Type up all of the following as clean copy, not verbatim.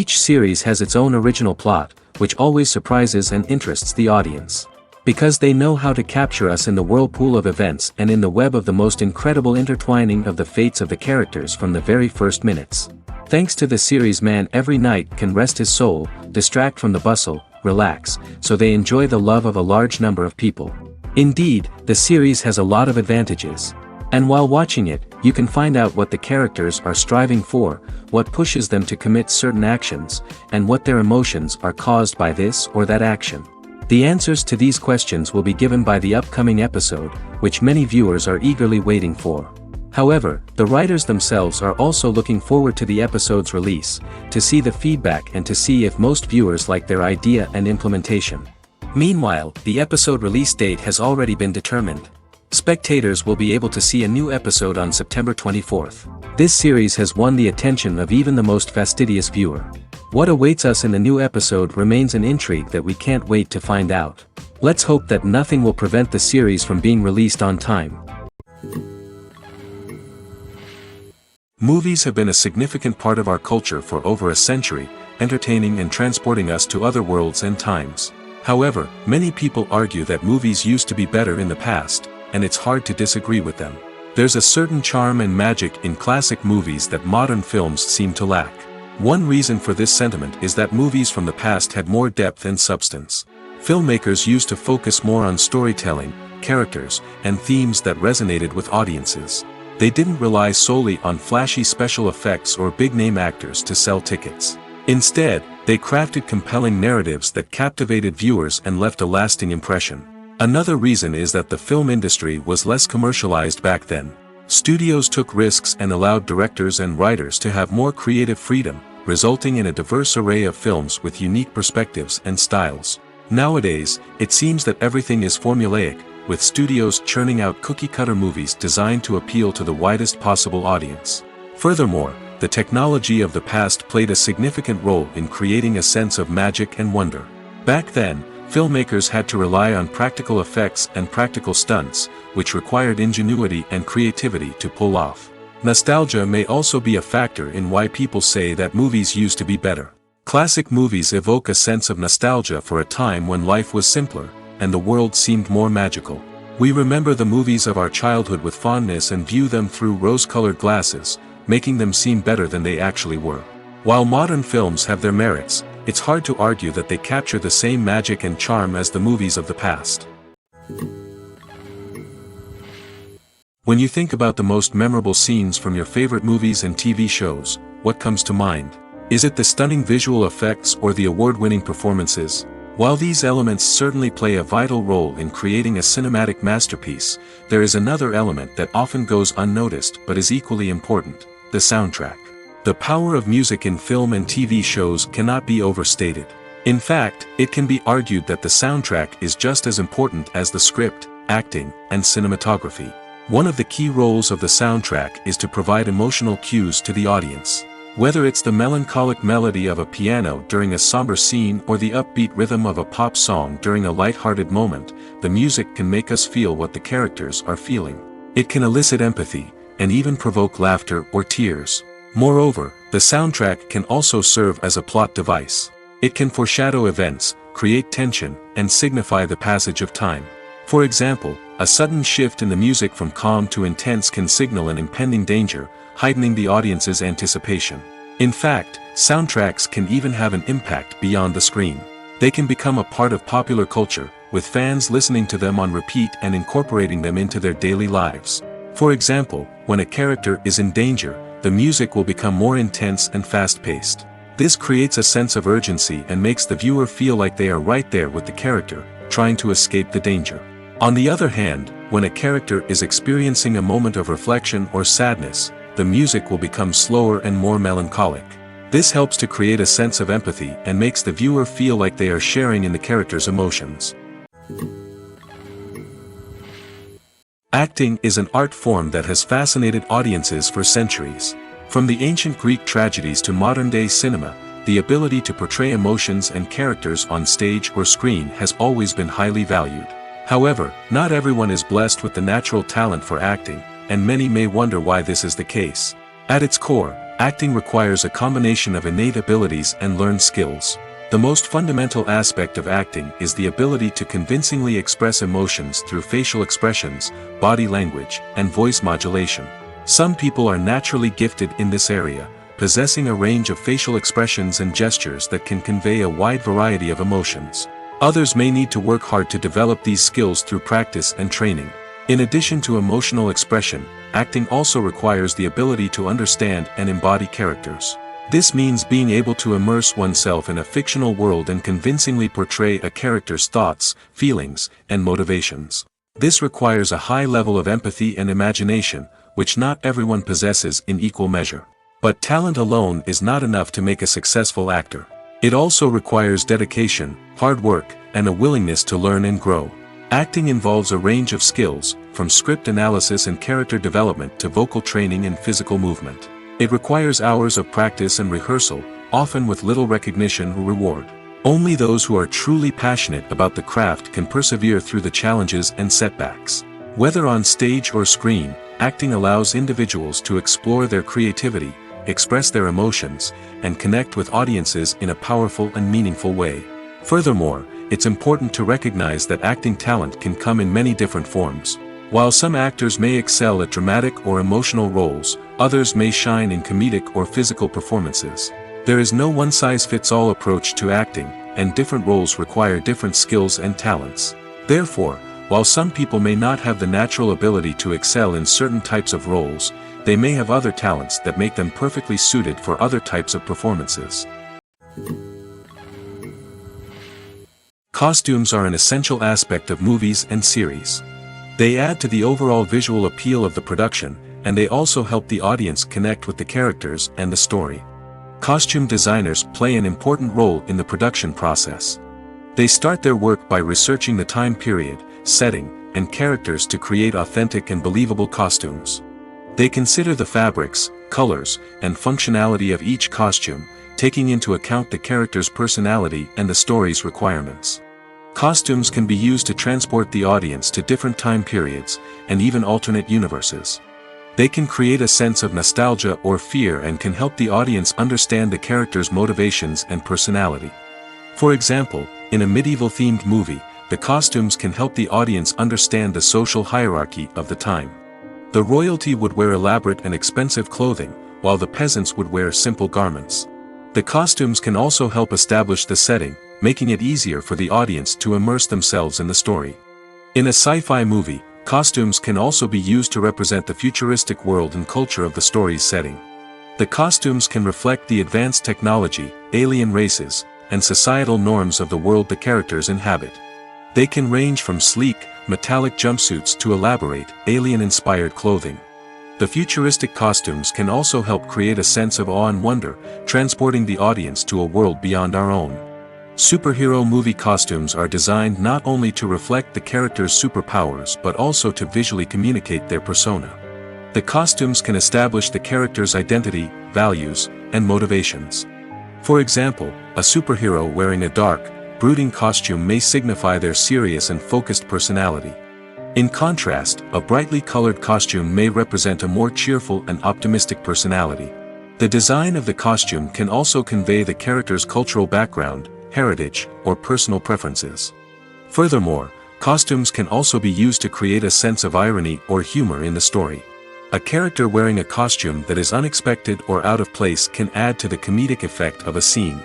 Each series has its own original plot, which always surprises and interests the audience. Because they know how to capture us in the whirlpool of events and in the web of the most incredible intertwining of the fates of the characters from the very first minutes. Thanks to the series, man every night can rest his soul, distract from the bustle, relax, so they enjoy the love of a large number of people. Indeed, the series has a lot of advantages. And while watching it, you can find out what the characters are striving for, what pushes them to commit certain actions, and what their emotions are caused by this or that action. The answers to these questions will be given by the upcoming episode, which many viewers are eagerly waiting for. However, the writers themselves are also looking forward to the episode's release, to see the feedback and to see if most viewers like their idea and implementation. Meanwhile, the episode release date has already been determined. Spectators will be able to see a new episode on September 24th. This series has won the attention of even the most fastidious viewer. What awaits us in the new episode remains an intrigue that we can't wait to find out. Let's hope that nothing will prevent the series from being released on time. Movies have been a significant part of our culture for over a century, entertaining and transporting us to other worlds and times. However, many people argue that movies used to be better in the past, and it's hard to disagree with them. There's a certain charm and magic in classic movies that modern films seem to lack. One reason for this sentiment is that movies from the past had more depth and substance. Filmmakers used to focus more on storytelling, characters, and themes that resonated with audiences. They didn't rely solely on flashy special effects or big-name actors to sell tickets. Instead, they crafted compelling narratives that captivated viewers and left a lasting impression. Another reason is that the film industry was less commercialized back then. Studios took risks and allowed directors and writers to have more creative freedom, resulting in a diverse array of films with unique perspectives and styles. Nowadays, it seems that everything is formulaic, with studios churning out cookie-cutter movies designed to appeal to the widest possible audience. Furthermore, the technology of the past played a significant role in creating a sense of magic and wonder. Back then, filmmakers had to rely on practical effects and practical stunts, which required ingenuity and creativity to pull off. Nostalgia may also be a factor in why people say that movies used to be better. Classic movies evoke a sense of nostalgia for a time when life was simpler, and the world seemed more magical. We remember the movies of our childhood with fondness and view them through rose-colored glasses, making them seem better than they actually were. While modern films have their merits, it's hard to argue that they capture the same magic and charm as the movies of the past. When you think about the most memorable scenes from your favorite movies and TV shows, what comes to mind? Is it the stunning visual effects or the award-winning performances? While these elements certainly play a vital role in creating a cinematic masterpiece, there is another element that often goes unnoticed but is equally important: the soundtrack. The power of music in film and TV shows cannot be overstated. In fact, it can be argued that the soundtrack is just as important as the script, acting, and cinematography. One of the key roles of the soundtrack is to provide emotional cues to the audience. Whether it's the melancholic melody of a piano during a somber scene or the upbeat rhythm of a pop song during a light-hearted moment, the music can make us feel what the characters are feeling. It can elicit empathy, and even provoke laughter or tears. Moreover, the soundtrack can also serve as a plot device. It can foreshadow events, create tension, and signify the passage of time. For example, a sudden shift in the music from calm to intense can signal an impending danger, heightening the audience's anticipation. In fact, soundtracks can even have an impact beyond the screen. They can become a part of popular culture, with fans listening to them on repeat and incorporating them into their daily lives. For example, when a character is in danger, the music will become more intense and fast-paced. This creates a sense of urgency and makes the viewer feel like they are right there with the character, trying to escape the danger. On the other hand, when a character is experiencing a moment of reflection or sadness, the music will become slower and more melancholic. This helps to create a sense of empathy and makes the viewer feel like they are sharing in the character's emotions. Acting is an art form that has fascinated audiences for centuries. From the ancient Greek tragedies to modern-day cinema, the ability to portray emotions and characters on stage or screen has always been highly valued. However, not everyone is blessed with the natural talent for acting, and many may wonder why this is the case. At its core, acting requires a combination of innate abilities and learned skills. The most fundamental aspect of acting is the ability to convincingly express emotions through facial expressions, body language, and voice modulation. Some people are naturally gifted in this area, possessing a range of facial expressions and gestures that can convey a wide variety of emotions. Others may need to work hard to develop these skills through practice and training. In addition to emotional expression, acting also requires the ability to understand and embody characters. This means being able to immerse oneself in a fictional world and convincingly portray a character's thoughts, feelings, and motivations. This requires a high level of empathy and imagination, which not everyone possesses in equal measure. But talent alone is not enough to make a successful actor. It also requires dedication, hard work, and a willingness to learn and grow. Acting involves a range of skills, from script analysis and character development to vocal training and physical movement. It requires hours of practice and rehearsal, often with little recognition or reward. Only those who are truly passionate about the craft can persevere through the challenges and setbacks. Whether on stage or screen, acting allows individuals to explore their creativity, express their emotions, and connect with audiences in a powerful and meaningful way. Furthermore, it's important to recognize that acting talent can come in many different forms. While some actors may excel at dramatic or emotional roles, others may shine in comedic or physical performances. There is no one-size-fits-all approach to acting, and different roles require different skills and talents. Therefore, while some people may not have the natural ability to excel in certain types of roles, they may have other talents that make them perfectly suited for other types of performances. Costumes are an essential aspect of movies and series. They add to the overall visual appeal of the production, and they also help the audience connect with the characters and the story. Costume designers play an important role in the production process. They start their work by researching the time period, setting, and characters to create authentic and believable costumes. They consider the fabrics, colors, and functionality of each costume, taking into account the character's personality and the story's requirements. Costumes can be used to transport the audience to different time periods, and even alternate universes. They can create a sense of nostalgia or fear and can help the audience understand the character's motivations and personality. For example, in a medieval-themed movie, the costumes can help the audience understand the social hierarchy of the time. The royalty would wear elaborate and expensive clothing, while the peasants would wear simple garments. The costumes can also help establish the setting, making it easier for the audience to immerse themselves in the story. In a sci-fi movie, costumes can also be used to represent the futuristic world and culture of the story's setting. The costumes can reflect the advanced technology, alien races, and societal norms of the world the characters inhabit. They can range from sleek, metallic jumpsuits to elaborate, alien-inspired clothing. The futuristic costumes can also help create a sense of awe and wonder, transporting the audience to a world beyond our own. Superhero movie costumes are designed not only to reflect the character's superpowers but also to visually communicate their persona. The costumes can establish the character's identity, values, and motivations. For example, a superhero wearing a dark, brooding costume may signify their serious and focused personality. In contrast, a brightly colored costume may represent a more cheerful and optimistic personality. The design of the costume can also convey the character's cultural background, heritage, or personal preferences. Furthermore, costumes can also be used to create a sense of irony or humor in the story. A character wearing a costume that is unexpected or out of place can add to the comedic effect of a scene.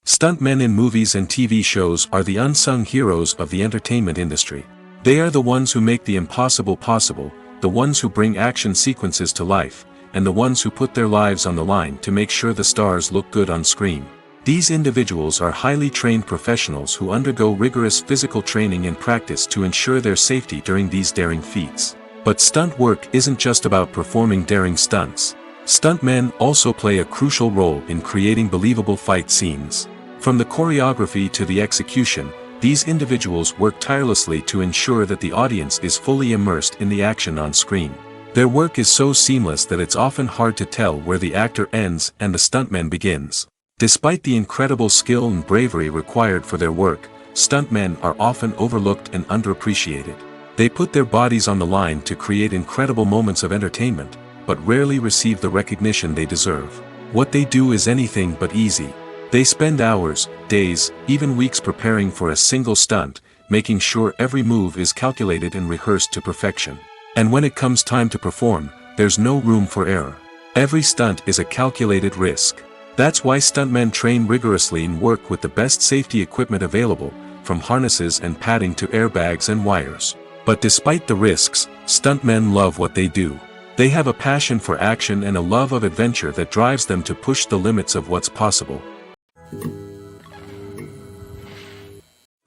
Stuntmen in movies and TV shows are the unsung heroes of the entertainment industry. They are the ones who make the impossible possible, the ones who bring action sequences to life, and the ones who put their lives on the line to make sure the stars look good on screen. These individuals are highly trained professionals who undergo rigorous physical training and practice to ensure their safety during these daring feats. But stunt work isn't just about performing daring stunts. Stuntmen also play a crucial role in creating believable fight scenes. From the choreography to the execution, these individuals work tirelessly to ensure that the audience is fully immersed in the action on screen. Their work is so seamless that it's often hard to tell where the actor ends and the stuntman begins. Despite the incredible skill and bravery required for their work, stuntmen are often overlooked and underappreciated. They put their bodies on the line to create incredible moments of entertainment, but rarely receive the recognition they deserve. What they do is anything but easy. They spend hours, days, even weeks preparing for a single stunt, making sure every move is calculated and rehearsed to perfection. And when it comes time to perform, there's no room for error. Every stunt is a calculated risk. That's why stuntmen train rigorously and work with the best safety equipment available, from harnesses and padding to airbags and wires. But despite the risks, stuntmen love what they do. They have a passion for action and a love of adventure that drives them to push the limits of what's possible.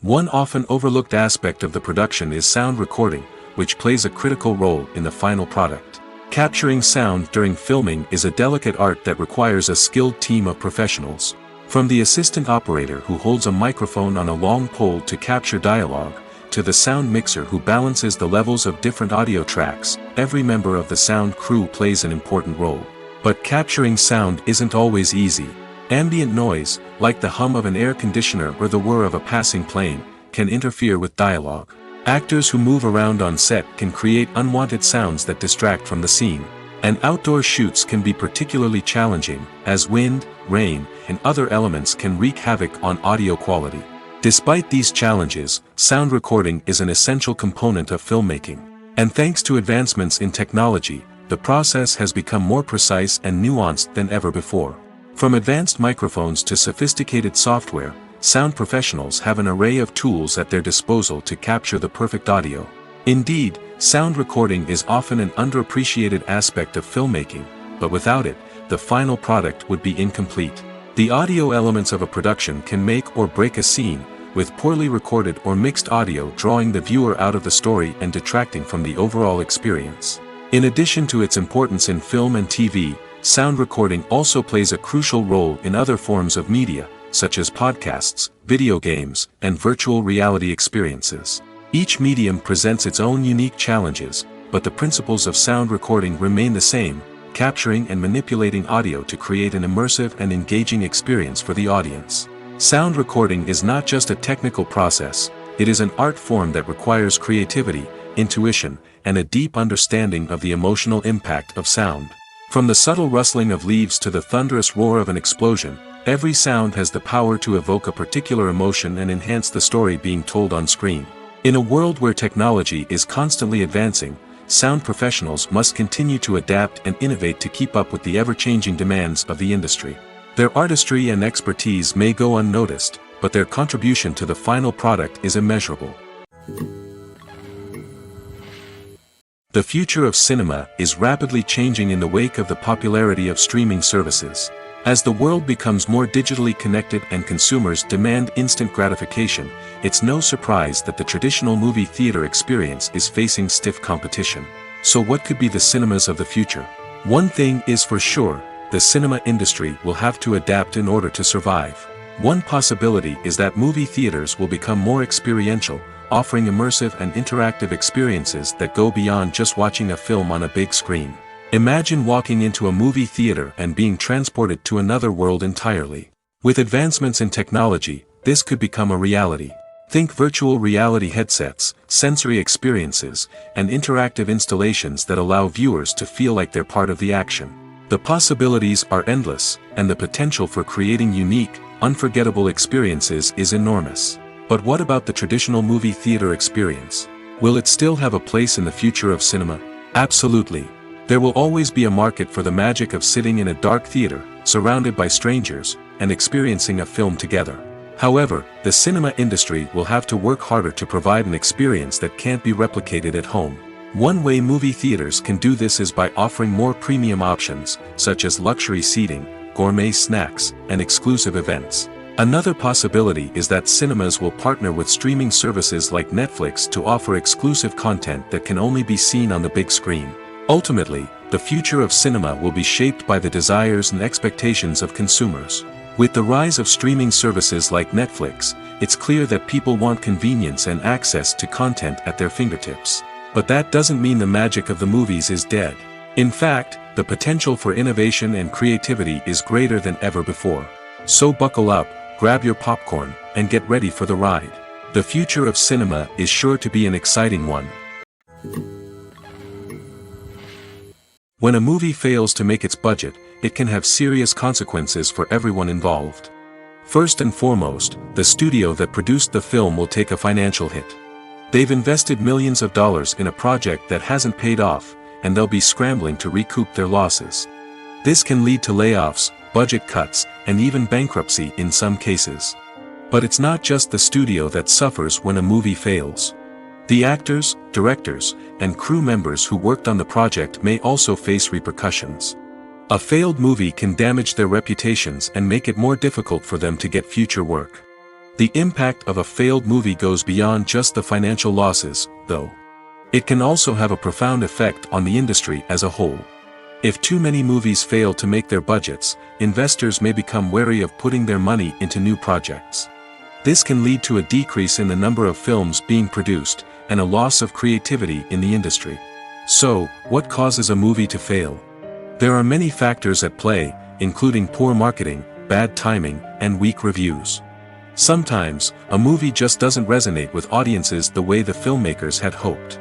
One often overlooked aspect of the production is sound recording, which plays a critical role in the final product. Capturing sound during filming is a delicate art that requires a skilled team of professionals. From the assistant operator who holds a microphone on a long pole to capture dialogue, to the sound mixer who balances the levels of different audio tracks, every member of the sound crew plays an important role. But capturing sound isn't always easy. Ambient noise, like the hum of an air conditioner or the whir of a passing plane, can interfere with dialogue. Actors who move around on set can create unwanted sounds that distract from the scene. And outdoor shoots can be particularly challenging, as wind, rain, and other elements can wreak havoc on audio quality. Despite these challenges, sound recording is an essential component of filmmaking. And thanks to advancements in technology, the process has become more precise and nuanced than ever before. From advanced microphones to sophisticated software, sound professionals have an array of tools at their disposal to capture the perfect audio. Indeed, sound recording is often an underappreciated aspect of filmmaking, but without it, the final product would be incomplete. The audio elements of a production can make or break a scene, with poorly recorded or mixed audio drawing the viewer out of the story and detracting from the overall experience. In addition to its importance in film and TV, sound recording also plays a crucial role in other forms of media, such as podcasts, video games, and virtual reality experiences. Each medium presents its own unique challenges, but the principles of sound recording remain the same, capturing and manipulating audio to create an immersive and engaging experience for the audience. Sound recording is not just a technical process, it is an art form that requires creativity, intuition, and a deep understanding of the emotional impact of sound. From the subtle rustling of leaves to the thunderous roar of an explosion, every sound has the power to evoke a particular emotion and enhance the story being told on screen. In a world where technology is constantly advancing, sound professionals must continue to adapt and innovate to keep up with the ever-changing demands of the industry. Their artistry and expertise may go unnoticed, but their contribution to the final product is immeasurable. The future of cinema is rapidly changing in the wake of the popularity of streaming services. As the world becomes more digitally connected and consumers demand instant gratification, it's no surprise that the traditional movie theater experience is facing stiff competition. So what could be the cinemas of the future? One thing is for sure, the cinema industry will have to adapt in order to survive. One possibility is that movie theaters will become more experiential, offering immersive and interactive experiences that go beyond just watching a film on a big screen. Imagine walking into a movie theater and being transported to another world entirely. With advancements in technology, this could become a reality. Think virtual reality headsets, sensory experiences, and interactive installations that allow viewers to feel like they're part of the action. The possibilities are endless, and the potential for creating unique, unforgettable experiences is enormous. But what about the traditional movie theater experience? Will it still have a place in the future of cinema? Absolutely. There will always be a market for the magic of sitting in a dark theater, surrounded by strangers, and experiencing a film together. However, the cinema industry will have to work harder to provide an experience that can't be replicated at home. One way movie theaters can do this is by offering more premium options, such as luxury seating, gourmet snacks, and exclusive events. Another possibility is that cinemas will partner with streaming services like Netflix to offer exclusive content that can only be seen on the big screen. Ultimately, the future of cinema will be shaped by the desires and expectations of consumers. With the rise of streaming services like Netflix, it's clear that people want convenience and access to content at their fingertips. But that doesn't mean the magic of the movies is dead. In fact, the potential for innovation and creativity is greater than ever before. So buckle up, grab your popcorn, and get ready for the ride. The future of cinema is sure to be an exciting one. When a movie fails to make its budget, it can have serious consequences for everyone involved. First and foremost, the studio that produced the film will take a financial hit. They've invested millions of dollars in a project that hasn't paid off, and they'll be scrambling to recoup their losses. This can lead to layoffs, budget cuts, and even bankruptcy in some cases. But it's not just the studio that suffers when a movie fails. The actors, directors, and crew members who worked on the project may also face repercussions. A failed movie can damage their reputations and make it more difficult for them to get future work. The impact of a failed movie goes beyond just the financial losses, though. It can also have a profound effect on the industry as a whole. If too many movies fail to make their budgets, investors may become wary of putting their money into new projects. This can lead to a decrease in the number of films being produced, and a loss of creativity in the industry. So, what causes a movie to fail? There are many factors at play, including poor marketing, bad timing, and weak reviews. Sometimes, a movie just doesn't resonate with audiences the way the filmmakers had hoped.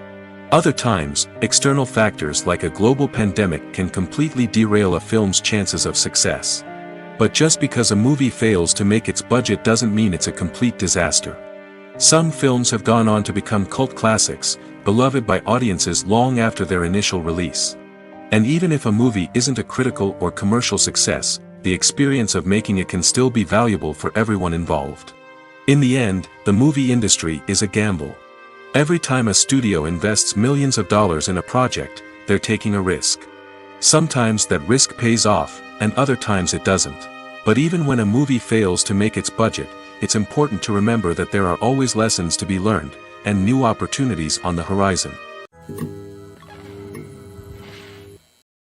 Other times, external factors like a global pandemic can completely derail a film's chances of success. But just because a movie fails to make its budget doesn't mean it's a complete disaster. Some films have gone on to become cult classics, beloved by audiences long after their initial release. And even if a movie isn't a critical or commercial success, the experience of making it can still be valuable for everyone involved. In the end, the movie industry is a gamble. Every time a studio invests millions of dollars in a project, they're taking a risk. Sometimes that risk pays off, and other times it doesn't. But even when a movie fails to make its budget, it's important to remember that there are always lessons to be learned, and new opportunities on the horizon.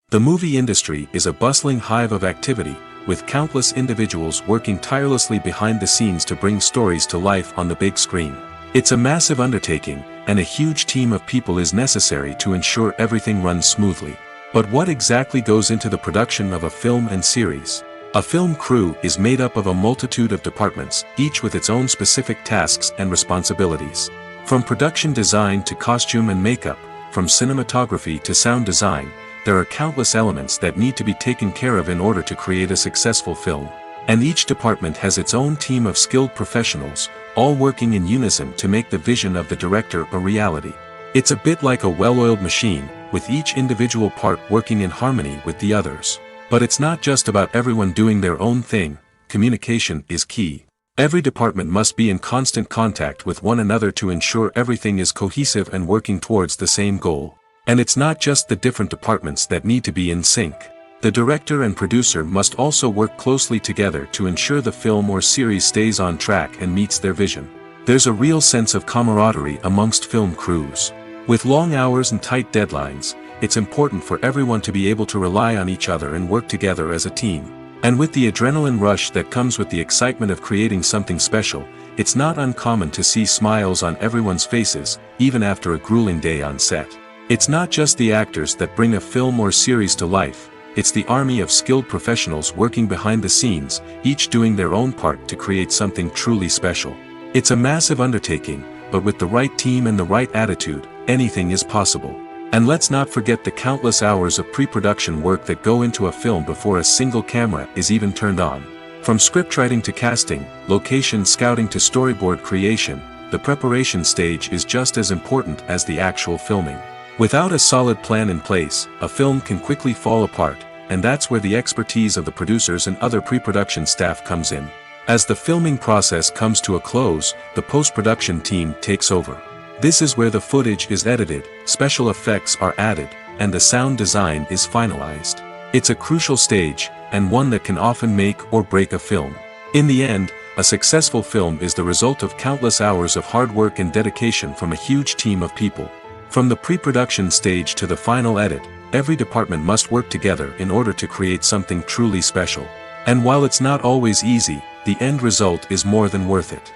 The movie industry is a bustling hive of activity, with countless individuals working tirelessly behind the scenes to bring stories to life on the big screen. It's a massive undertaking, and a huge team of people is necessary to ensure everything runs smoothly. But what exactly goes into the production of a film and series? A film crew is made up of a multitude of departments, each with its own specific tasks and responsibilities. From production design to costume and makeup, from cinematography to sound design, there are countless elements that need to be taken care of in order to create a successful film. And each department has its own team of skilled professionals, all working in unison to make the vision of the director a reality. It's a bit like a well-oiled machine, with each individual part working in harmony with the others. But it's not just about everyone doing their own thing. Communication is key. Every department must be in constant contact with one another to ensure everything is cohesive and working towards the same goal. And it's not just the different departments that need to be in sync. The director and producer must also work closely together to ensure the film or series stays on track and meets their vision. There's a real sense of camaraderie amongst film crews. With long hours and tight deadlines, it's important for everyone to be able to rely on each other and work together as a team. And with the adrenaline rush that comes with the excitement of creating something special, it's not uncommon to see smiles on everyone's faces, even after a grueling day on set. It's not just the actors that bring a film or series to life. It's the army of skilled professionals working behind the scenes, each doing their own part to create something truly special. It's a massive undertaking, but with the right team and the right attitude, anything is possible. And let's not forget the countless hours of pre-production work that go into a film before a single camera is even turned on. From scriptwriting to casting, location scouting to storyboard creation, the preparation stage is just as important as the actual filming. Without a solid plan in place, a film can quickly fall apart, and that's where the expertise of the producers and other pre-production staff comes in. As the filming process comes to a close, the post-production team takes over. This is where the footage is edited, special effects are added, and the sound design is finalized. It's a crucial stage, and one that can often make or break a film. In the end, a successful film is the result of countless hours of hard work and dedication from a huge team of people. From the pre-production stage to the final edit, every department must work together in order to create something truly special. And while it's not always easy, the end result is more than worth it.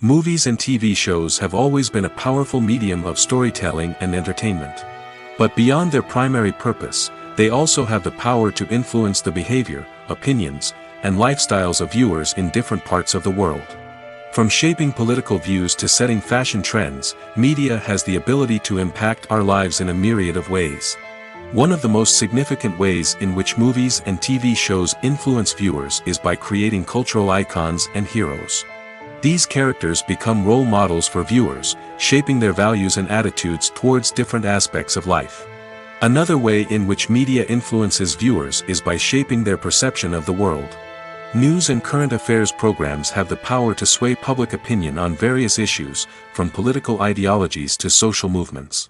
Movies and TV shows have always been a powerful medium of storytelling and entertainment. But beyond their primary purpose, they also have the power to influence the behavior, opinions, and lifestyles of viewers in different parts of the world. From shaping political views to setting fashion trends, media has the ability to impact our lives in a myriad of ways. One of the most significant ways in which movies and TV shows influence viewers is by creating cultural icons and heroes. These characters become role models for viewers, shaping their values and attitudes towards different aspects of life. Another way in which media influences viewers is by shaping their perception of the world. News and current affairs programs have the power to sway public opinion on various issues, from political ideologies to social movements.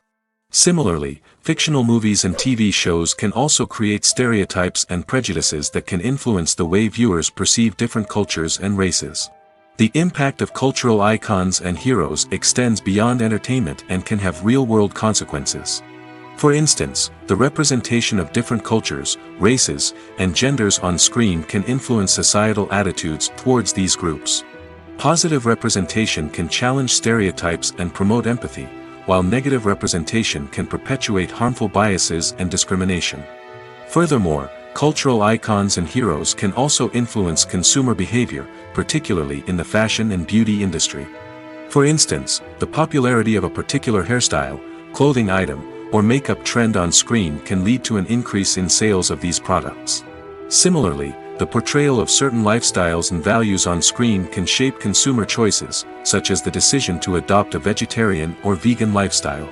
Similarly, fictional movies and TV shows can also create stereotypes and prejudices that can influence the way viewers perceive different cultures and races. The impact of cultural icons and heroes extends beyond entertainment and can have real-world consequences. For instance, the representation of different cultures, races, and genders on screen can influence societal attitudes towards these groups. Positive representation can challenge stereotypes and promote empathy, while negative representation can perpetuate harmful biases and discrimination. Furthermore, cultural icons and heroes can also influence consumer behavior, particularly in the fashion and beauty industry. For instance, the popularity of a particular hairstyle, clothing item, or makeup trend on screen can lead to an increase in sales of these products. Similarly, the portrayal of certain lifestyles and values on screen can shape consumer choices, such as the decision to adopt a vegetarian or vegan lifestyle.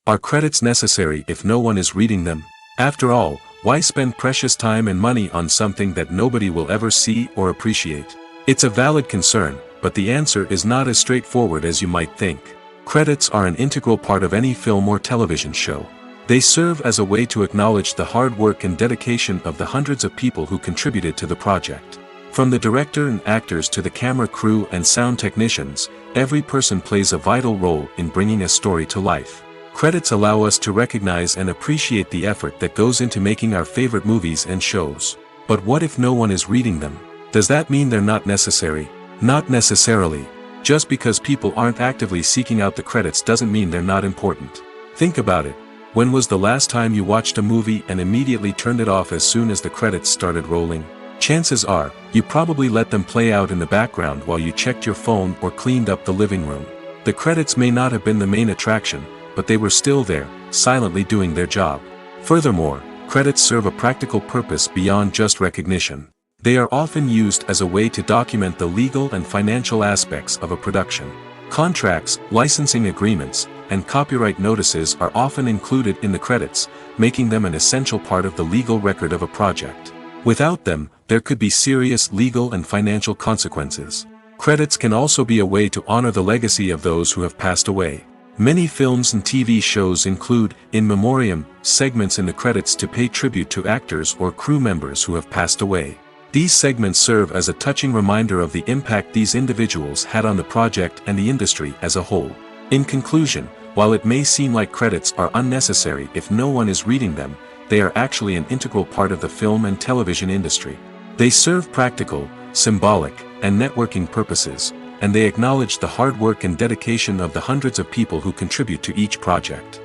Are credits necessary if no one is reading them? After all, why spend precious time and money on something that nobody will ever see or appreciate? It's a valid concern, but the answer is not as straightforward as you might think. Credits are an integral part of any film or television show. They serve as a way to acknowledge the hard work and dedication of the hundreds of people who contributed to the project. From the director and actors to the camera crew and sound technicians, every person plays a vital role in bringing a story to life. Credits allow us to recognize and appreciate the effort that goes into making our favorite movies and shows. But what if no one is reading them? Does that mean they're not necessary? Not necessarily. Just because people aren't actively seeking out the credits doesn't mean they're not important. Think about it. When was the last time you watched a movie and immediately turned it off as soon as the credits started rolling? Chances are, you probably let them play out in the background while you checked your phone or cleaned up the living room. The credits may not have been the main attraction, but they were still there, silently doing their job. Furthermore, credits serve a practical purpose beyond just recognition. They are often used as a way to document the legal and financial aspects of a production. Contracts, licensing agreements, and copyright notices are often included in the credits, making them an essential part of the legal record of a project. Without them, there could be serious legal and financial consequences. Credits can also be a way to honor the legacy of those who have passed away. Many films and TV shows include in memoriam segments in the credits to pay tribute to actors or crew members who have passed away. These segments serve as a touching reminder of the impact these individuals had on the project and the industry as a whole. In conclusion, while it may seem like credits are unnecessary if no one is reading them, they are actually an integral part of the film and television industry. They serve practical, symbolic, and networking purposes, and they acknowledge the hard work and dedication of the hundreds of people who contribute to each project.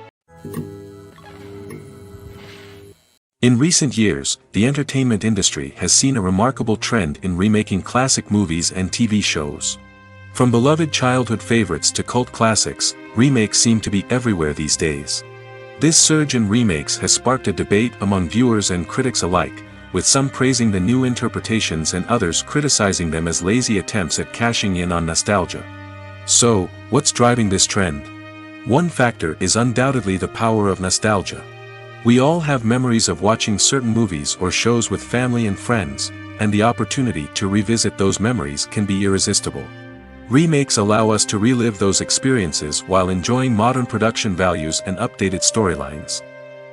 In recent years, the entertainment industry has seen a remarkable trend in remaking classic movies and TV shows. From beloved childhood favorites to cult classics, remakes seem to be everywhere these days. This surge in remakes has sparked a debate among viewers and critics alike, with some praising the new interpretations and others criticizing them as lazy attempts at cashing in on nostalgia. So, what's driving this trend? One factor is undoubtedly the power of nostalgia. We all have memories of watching certain movies or shows with family and friends, and the opportunity to revisit those memories can be irresistible. Remakes allow us to relive those experiences while enjoying modern production values and updated storylines.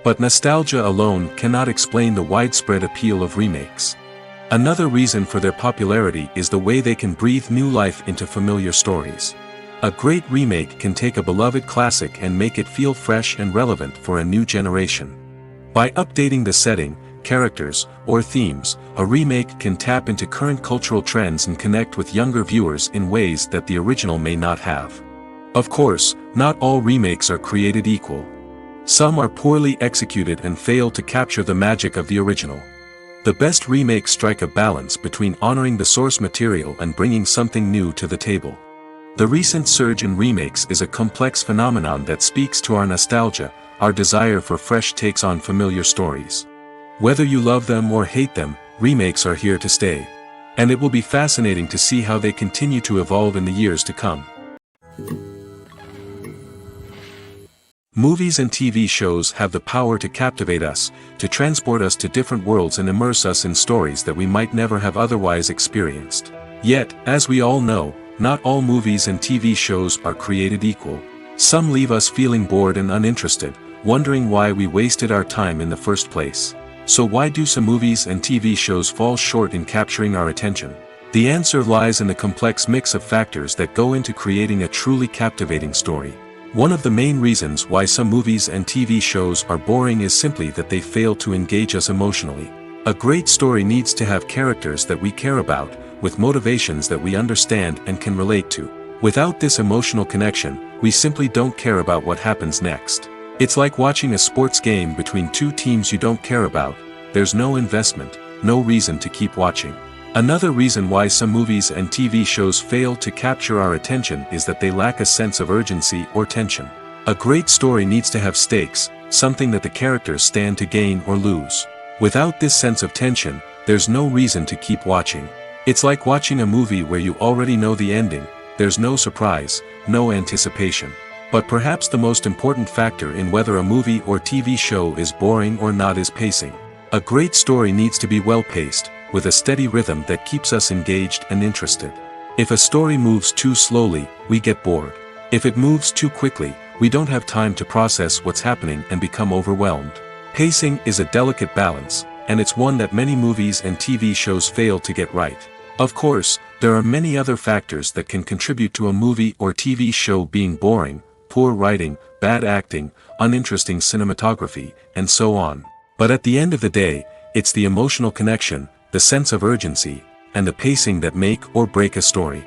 But nostalgia alone cannot explain the widespread appeal of remakes. Another reason for their popularity is the way they can breathe new life into familiar stories. A great remake can take a beloved classic and make it feel fresh and relevant for a new generation. By updating the setting, characters, or themes, a remake can tap into current cultural trends and connect with younger viewers in ways that the original may not have. Of course, not all remakes are created equal. Some are poorly executed and fail to capture the magic of the original. The best remakes strike a balance between honoring the source material and bringing something new to the table. The recent surge in remakes is a complex phenomenon that speaks to our nostalgia, our desire for fresh takes on familiar stories. Whether you love them or hate them, remakes are here to stay. And it will be fascinating to see how they continue to evolve in the years to come. Movies and TV shows have the power to captivate us, to transport us to different worlds and immerse us in stories that we might never have otherwise experienced. Yet, as we all know, not all movies and TV shows are created equal. Some leave us feeling bored and uninterested, wondering why we wasted our time in the first place. So why do some movies and TV shows fall short in capturing our attention? The answer lies in the complex mix of factors that go into creating a truly captivating story. One of the main reasons why some movies and TV shows are boring is simply that they fail to engage us emotionally. A great story needs to have characters that we care about, with motivations that we understand and can relate to. Without this emotional connection, we simply don't care about what happens next. It's like watching a sports game between two teams you don't care about. There's no investment, no reason to keep watching. Another reason why some movies and TV shows fail to capture our attention is that they lack a sense of urgency or tension. A great story needs to have stakes, something that the characters stand to gain or lose. Without this sense of tension, there's no reason to keep watching. It's like watching a movie where you already know the ending, there's no surprise, no anticipation. But perhaps the most important factor in whether a movie or TV show is boring or not is pacing. A great story needs to be well-paced, with a steady rhythm that keeps us engaged and interested. If a story moves too slowly, we get bored. If it moves too quickly, we don't have time to process what's happening and become overwhelmed. Pacing is a delicate balance, and it's one that many movies and TV shows fail to get right. Of course, there are many other factors that can contribute to a movie or TV show being boring: poor writing, bad acting, uninteresting cinematography, and so on. But at the end of the day, it's the emotional connection, the sense of urgency, and the pacing that make or break a story.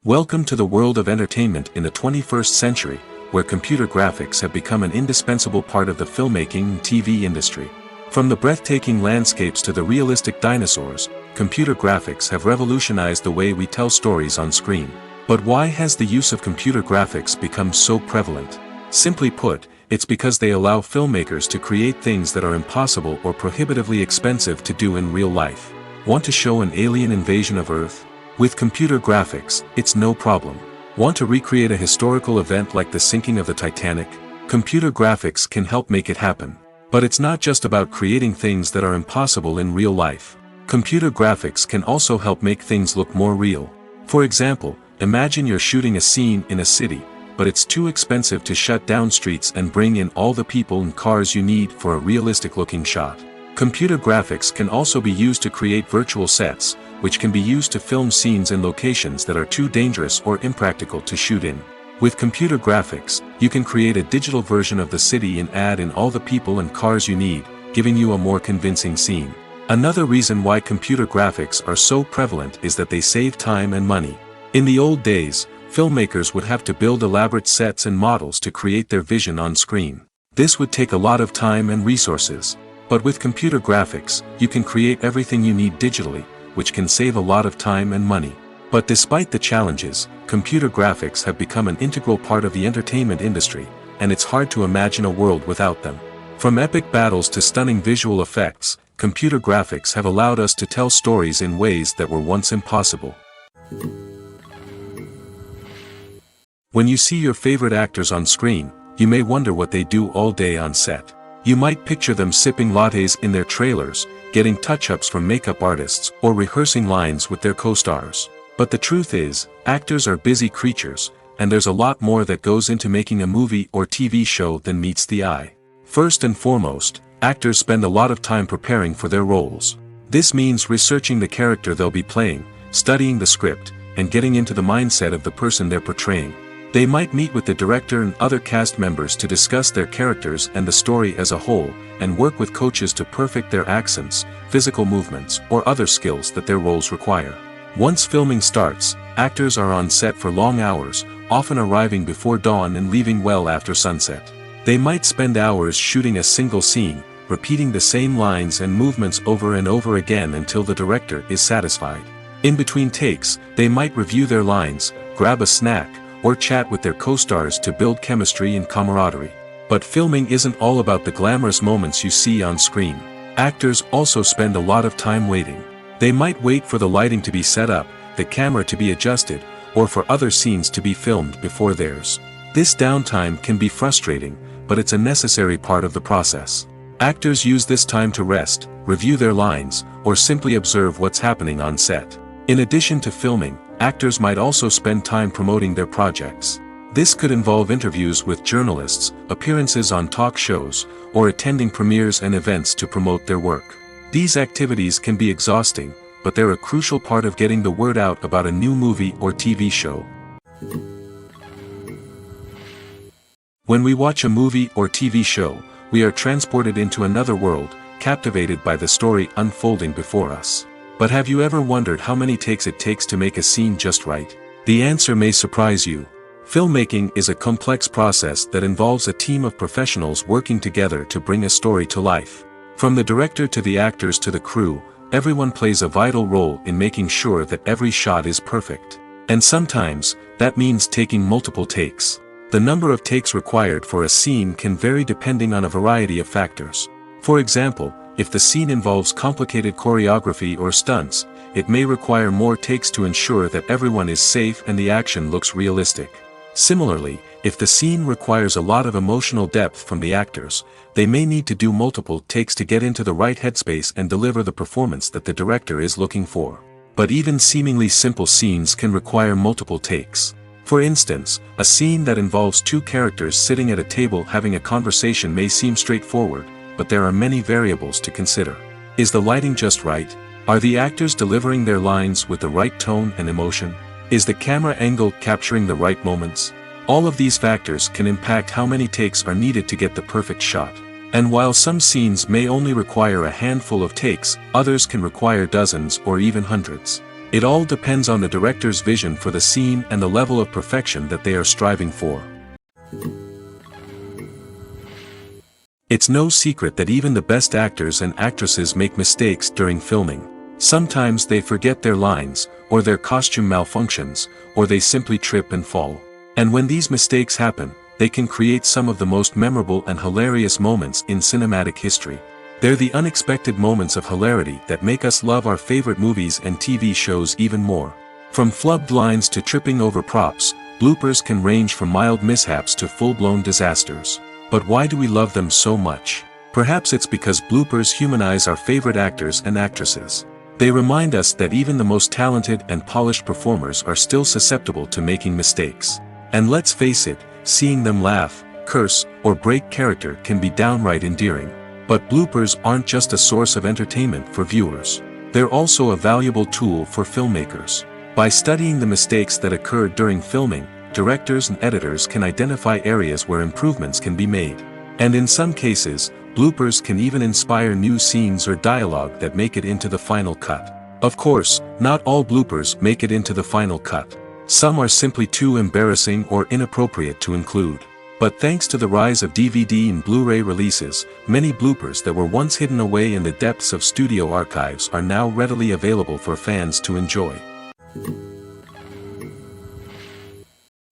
Welcome to the world of entertainment in the 21st century, where computer graphics have become an indispensable part of the filmmaking and TV industry. From the breathtaking landscapes to the realistic dinosaurs, computer graphics have revolutionized the way we tell stories on screen. But why has the use of computer graphics become so prevalent? Simply put, it's because they allow filmmakers to create things that are impossible or prohibitively expensive to do in real life. Want to show an alien invasion of Earth? With computer graphics, it's no problem. Want to recreate a historical event like the sinking of the Titanic? Computer graphics can help make it happen. But it's not just about creating things that are impossible in real life. Computer graphics can also help make things look more real. For example, imagine you're shooting a scene in a city, but it's too expensive to shut down streets and bring in all the people and cars you need for a realistic-looking shot. Computer graphics can also be used to create virtual sets, which can be used to film scenes in locations that are too dangerous or impractical to shoot in. With computer graphics, you can create a digital version of the city and add in all the people and cars you need, giving you a more convincing scene. Another reason why computer graphics are so prevalent is that they save time and money. In the old days, filmmakers would have to build elaborate sets and models to create their vision on screen. This would take a lot of time and resources. But with computer graphics, you can create everything you need digitally, which can save a lot of time and money. But despite the challenges, computer graphics have become an integral part of the entertainment industry, and it's hard to imagine a world without them. From epic battles to stunning visual effects, computer graphics have allowed us to tell stories in ways that were once impossible. When you see your favorite actors on screen, you may wonder what they do all day on set. You might picture them sipping lattes in their trailers, getting touch-ups from makeup artists, or rehearsing lines with their co-stars. But the truth is, actors are busy creatures, and there's a lot more that goes into making a movie or TV show than meets the eye. First and foremost, actors spend a lot of time preparing for their roles. This means researching the character they'll be playing, studying the script, and getting into the mindset of the person they're portraying. They might meet with the director and other cast members to discuss their characters and the story as a whole, and work with coaches to perfect their accents, physical movements, or other skills that their roles require. Once filming starts, actors are on set for long hours, often arriving before dawn and leaving well after sunset. They might spend hours shooting a single scene, repeating the same lines and movements over and over again until the director is satisfied. In between takes, they might review their lines, grab a snack, or chat with their co-stars to build chemistry and camaraderie. But filming isn't all about the glamorous moments you see on screen. Actors also spend a lot of time waiting. They might wait for the lighting to be set up, the camera to be adjusted, or for other scenes to be filmed before theirs. This downtime can be frustrating, but it's a necessary part of the process. Actors use this time to rest, review their lines, or simply observe what's happening on set. In addition to filming, actors might also spend time promoting their projects. This could involve interviews with journalists, appearances on talk shows, or attending premieres and events to promote their work. These activities can be exhausting, but they're a crucial part of getting the word out about a new movie or TV show. When we watch a movie or TV show, we are transported into another world, captivated by the story unfolding before us. But have you ever wondered how many takes it takes to make a scene just right? The answer may surprise you. Filmmaking is a complex process that involves a team of professionals working together to bring a story to life. From the director to the actors to the crew, everyone plays a vital role in making sure that every shot is perfect. And sometimes, that means taking multiple takes. The number of takes required for a scene can vary depending on a variety of factors. For example, if the scene involves complicated choreography or stunts, it may require more takes to ensure that everyone is safe and the action looks realistic. Similarly, if the scene requires a lot of emotional depth from the actors, they may need to do multiple takes to get into the right headspace and deliver the performance that the director is looking for. But even seemingly simple scenes can require multiple takes. For instance, a scene that involves two characters sitting at a table having a conversation may seem straightforward, but there are many variables to consider. Is the lighting just right? Are the actors delivering their lines with the right tone and emotion? Is the camera angle capturing the right moments? All of these factors can impact how many takes are needed to get the perfect shot. And while some scenes may only require a handful of takes, others can require dozens or even hundreds. It all depends on the director's vision for the scene and the level of perfection that they are striving for. It's no secret that even the best actors and actresses make mistakes during filming. Sometimes they forget their lines, or their costume malfunctions, or they simply trip and fall. And when these mistakes happen, they can create some of the most memorable and hilarious moments in cinematic history. They're the unexpected moments of hilarity that make us love our favorite movies and TV shows even more. From flubbed lines to tripping over props, bloopers can range from mild mishaps to full-blown disasters. But why do we love them so much? Perhaps it's because bloopers humanize our favorite actors and actresses. They remind us that even the most talented and polished performers are still susceptible to making mistakes. And let's face it, seeing them laugh, curse, or break character can be downright endearing. But bloopers aren't just a source of entertainment for viewers. They're also a valuable tool for filmmakers. By studying the mistakes that occurred during filming, directors and editors can identify areas where improvements can be made. And in some cases, bloopers can even inspire new scenes or dialogue that make it into the final cut. Of course, not all bloopers make it into the final cut. Some are simply too embarrassing or inappropriate to include. But thanks to the rise of DVD and Blu-ray releases, many bloopers that were once hidden away in the depths of studio archives are now readily available for fans to enjoy.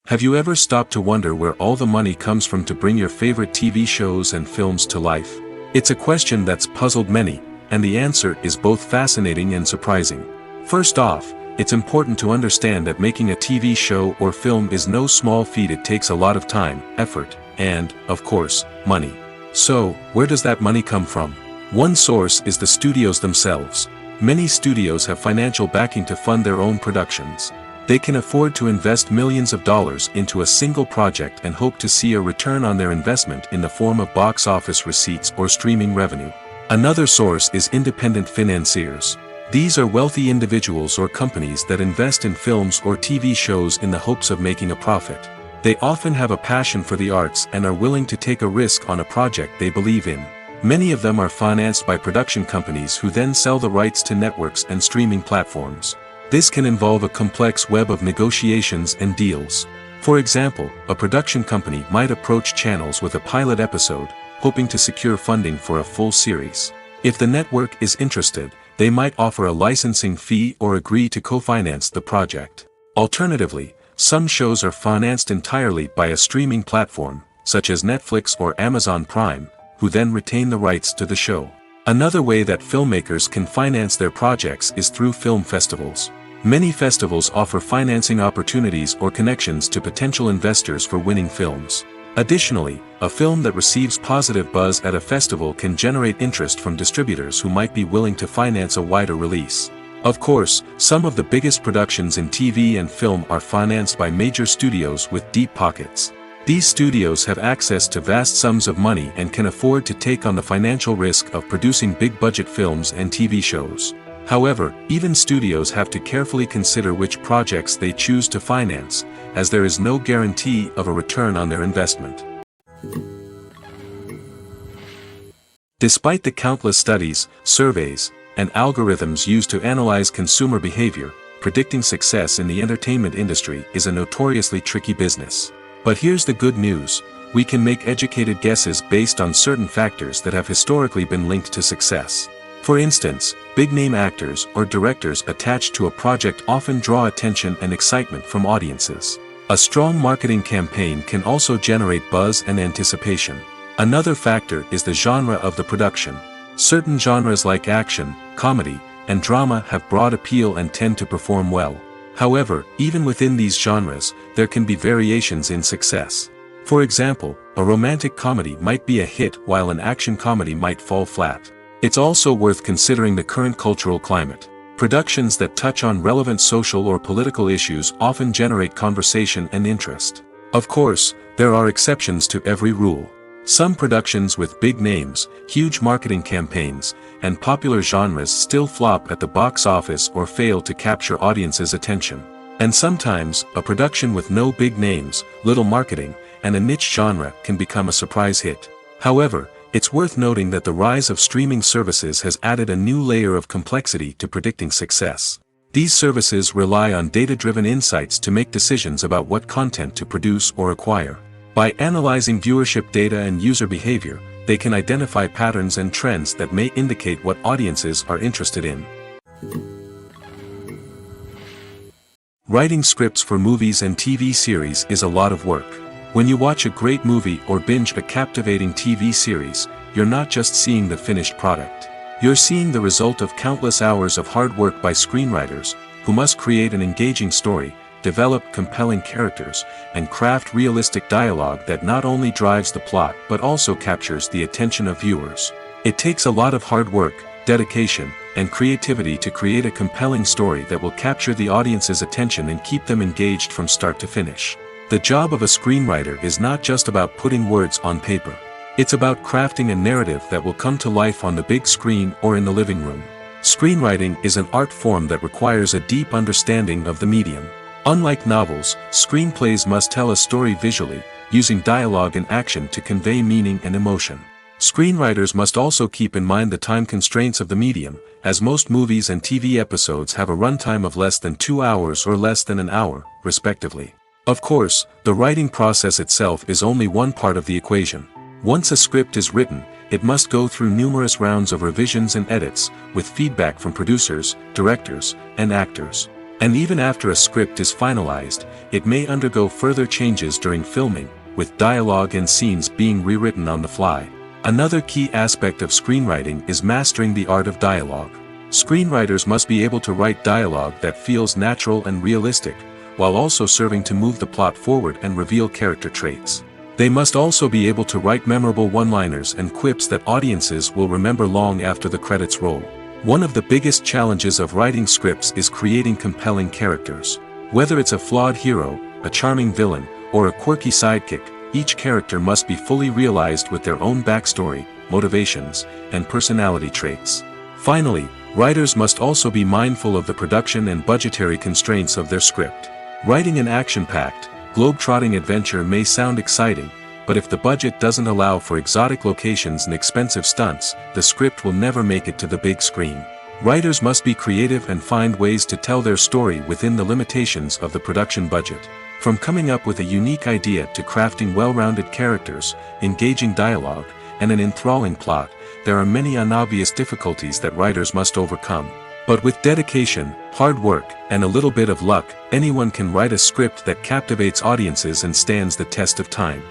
Have you ever stopped to wonder where all the money comes from to bring your favorite TV shows and films to life? It's a question that's puzzled many, and the answer is both fascinating and surprising. First off, it's important to understand that making a TV show or film is no small feat. It takes a lot of time, effort, and, of course, money. So, where does that money come from? One source is the studios themselves. Many studios have financial backing to fund their own productions. They can afford to invest millions of dollars into a single project and hope to see a return on their investment in the form of box office receipts or streaming revenue. Another source is independent financiers. These are wealthy individuals or companies that invest in films or TV shows in the hopes of making a profit. They often have a passion for the arts and are willing to take a risk on a project they believe in. Many of them are financed by production companies who then sell the rights to networks and streaming platforms. This can involve a complex web of negotiations and deals. For example, a production company might approach channels with a pilot episode, hoping to secure funding for a full series. If the network is interested, they might offer a licensing fee or agree to co-finance the project. Alternatively, some shows are financed entirely by a streaming platform, such as Netflix or Amazon Prime, who then retain the rights to the show. Another way that filmmakers can finance their projects is through film festivals. Many festivals offer financing opportunities or connections to potential investors for winning films. Additionally, a film that receives positive buzz at a festival can generate interest from distributors who might be willing to finance a wider release. Of course, some of the biggest productions in TV and film are financed by major studios with deep pockets. These studios have access to vast sums of money and can afford to take on the financial risk of producing big-budget films and TV shows. However, even studios have to carefully consider which projects they choose to finance, as there is no guarantee of a return on their investment. Despite the countless studies, surveys, and algorithms used to analyze consumer behavior, predicting success in the entertainment industry is a notoriously tricky business. But here's the good news: we can make educated guesses based on certain factors that have historically been linked to success. For instance, big-name actors or directors attached to a project often draw attention and excitement from audiences. A strong marketing campaign can also generate buzz and anticipation. Another factor is the genre of the production. Certain genres like action, comedy, and drama have broad appeal and tend to perform well. However, even within these genres, there can be variations in success. For example, a romantic comedy might be a hit while an action comedy might fall flat. It's also worth considering the current cultural climate. Productions that touch on relevant social or political issues often generate conversation and interest. Of course, there are exceptions to every rule. Some productions with big names, huge marketing campaigns, and popular genres still flop at the box office or fail to capture audiences' attention. And sometimes, a production with no big names, little marketing, and a niche genre can become a surprise hit. However, it's worth noting that the rise of streaming services has added a new layer of complexity to predicting success. These services rely on data-driven insights to make decisions about what content to produce or acquire. By analyzing viewership data and user behavior, they can identify patterns and trends that may indicate what audiences are interested in. Writing scripts for movies and TV series is a lot of work. When you watch a great movie or binge a captivating TV series, you're not just seeing the finished product. You're seeing the result of countless hours of hard work by screenwriters, who must create an engaging story, develop compelling characters, and craft realistic dialogue that not only drives the plot but also captures the attention of viewers. It takes a lot of hard work, dedication, and creativity to create a compelling story that will capture the audience's attention and keep them engaged from start to finish. The job of a screenwriter is not just about putting words on paper. It's about crafting a narrative that will come to life on the big screen or in the living room. Screenwriting is an art form that requires a deep understanding of the medium. Unlike novels, screenplays must tell a story visually, using dialogue and action to convey meaning and emotion. Screenwriters must also keep in mind the time constraints of the medium, as most movies and TV episodes have a runtime of less than 2 hours or less than an hour, respectively. Of course, the writing process itself is only one part of the equation. Once a script is written, it must go through numerous rounds of revisions and edits, with feedback from producers, directors, and actors. And even after a script is finalized, it may undergo further changes during filming, with dialogue and scenes being rewritten on the fly. Another key aspect of screenwriting is mastering the art of dialogue. Screenwriters must be able to write dialogue that feels natural and realistic, while also serving to move the plot forward and reveal character traits. They must also be able to write memorable one-liners and quips that audiences will remember long after the credits roll. One of the biggest challenges of writing scripts is creating compelling characters. Whether it's a flawed hero, a charming villain, or a quirky sidekick, each character must be fully realized with their own backstory, motivations, and personality traits. Finally, writers must also be mindful of the production and budgetary constraints of their script. Writing an action-packed, globe-trotting adventure may sound exciting, but if the budget doesn't allow for exotic locations and expensive stunts, the script will never make it to the big screen. Writers must be creative and find ways to tell their story within the limitations of the production budget. From coming up with a unique idea to crafting well-rounded characters, engaging dialogue, and an enthralling plot, there are many unobvious difficulties that writers must overcome. But with dedication, hard work, and a little bit of luck, anyone can write a script that captivates audiences and stands the test of time.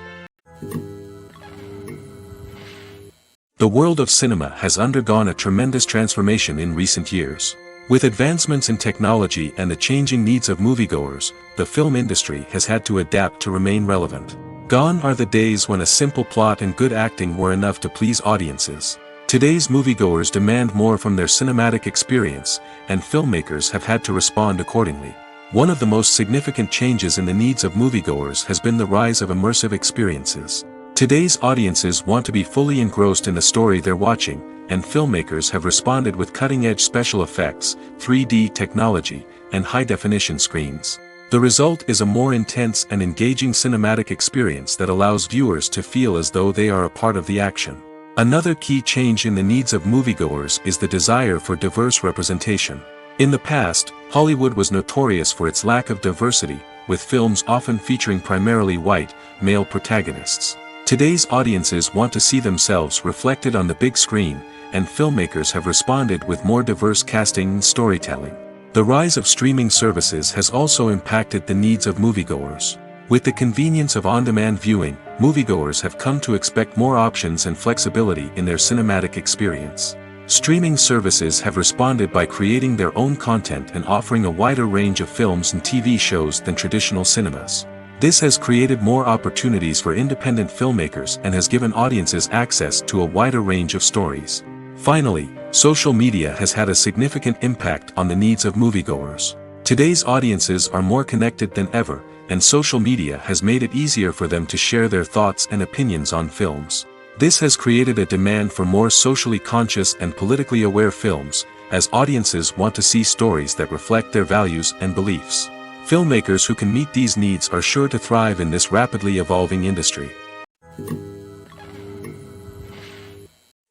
The world of cinema has undergone a tremendous transformation in recent years. With advancements in technology and the changing needs of moviegoers, the film industry has had to adapt to remain relevant. Gone are the days when a simple plot and good acting were enough to please audiences. Today's moviegoers demand more from their cinematic experience, and filmmakers have had to respond accordingly. One of the most significant changes in the needs of moviegoers has been the rise of immersive experiences. Today's audiences want to be fully engrossed in the story they're watching, and filmmakers have responded with cutting-edge special effects, 3D technology, and high-definition screens. The result is a more intense and engaging cinematic experience that allows viewers to feel as though they are a part of the action. Another key change in the needs of moviegoers is the desire for diverse representation. In the past, Hollywood was notorious for its lack of diversity, with films often featuring primarily white, male protagonists. Today's audiences want to see themselves reflected on the big screen, and filmmakers have responded with more diverse casting and storytelling. The rise of streaming services has also impacted the needs of moviegoers. With the convenience of on-demand viewing, moviegoers have come to expect more options and flexibility in their cinematic experience. Streaming services have responded by creating their own content and offering a wider range of films and TV shows than traditional cinemas. This has created more opportunities for independent filmmakers and has given audiences access to a wider range of stories. Finally, social media has had a significant impact on the needs of moviegoers. Today's audiences are more connected than ever, and social media has made it easier for them to share their thoughts and opinions on films. This has created a demand for more socially conscious and politically aware films, as audiences want to see stories that reflect their values and beliefs. Filmmakers who can meet these needs are sure to thrive in this rapidly evolving industry.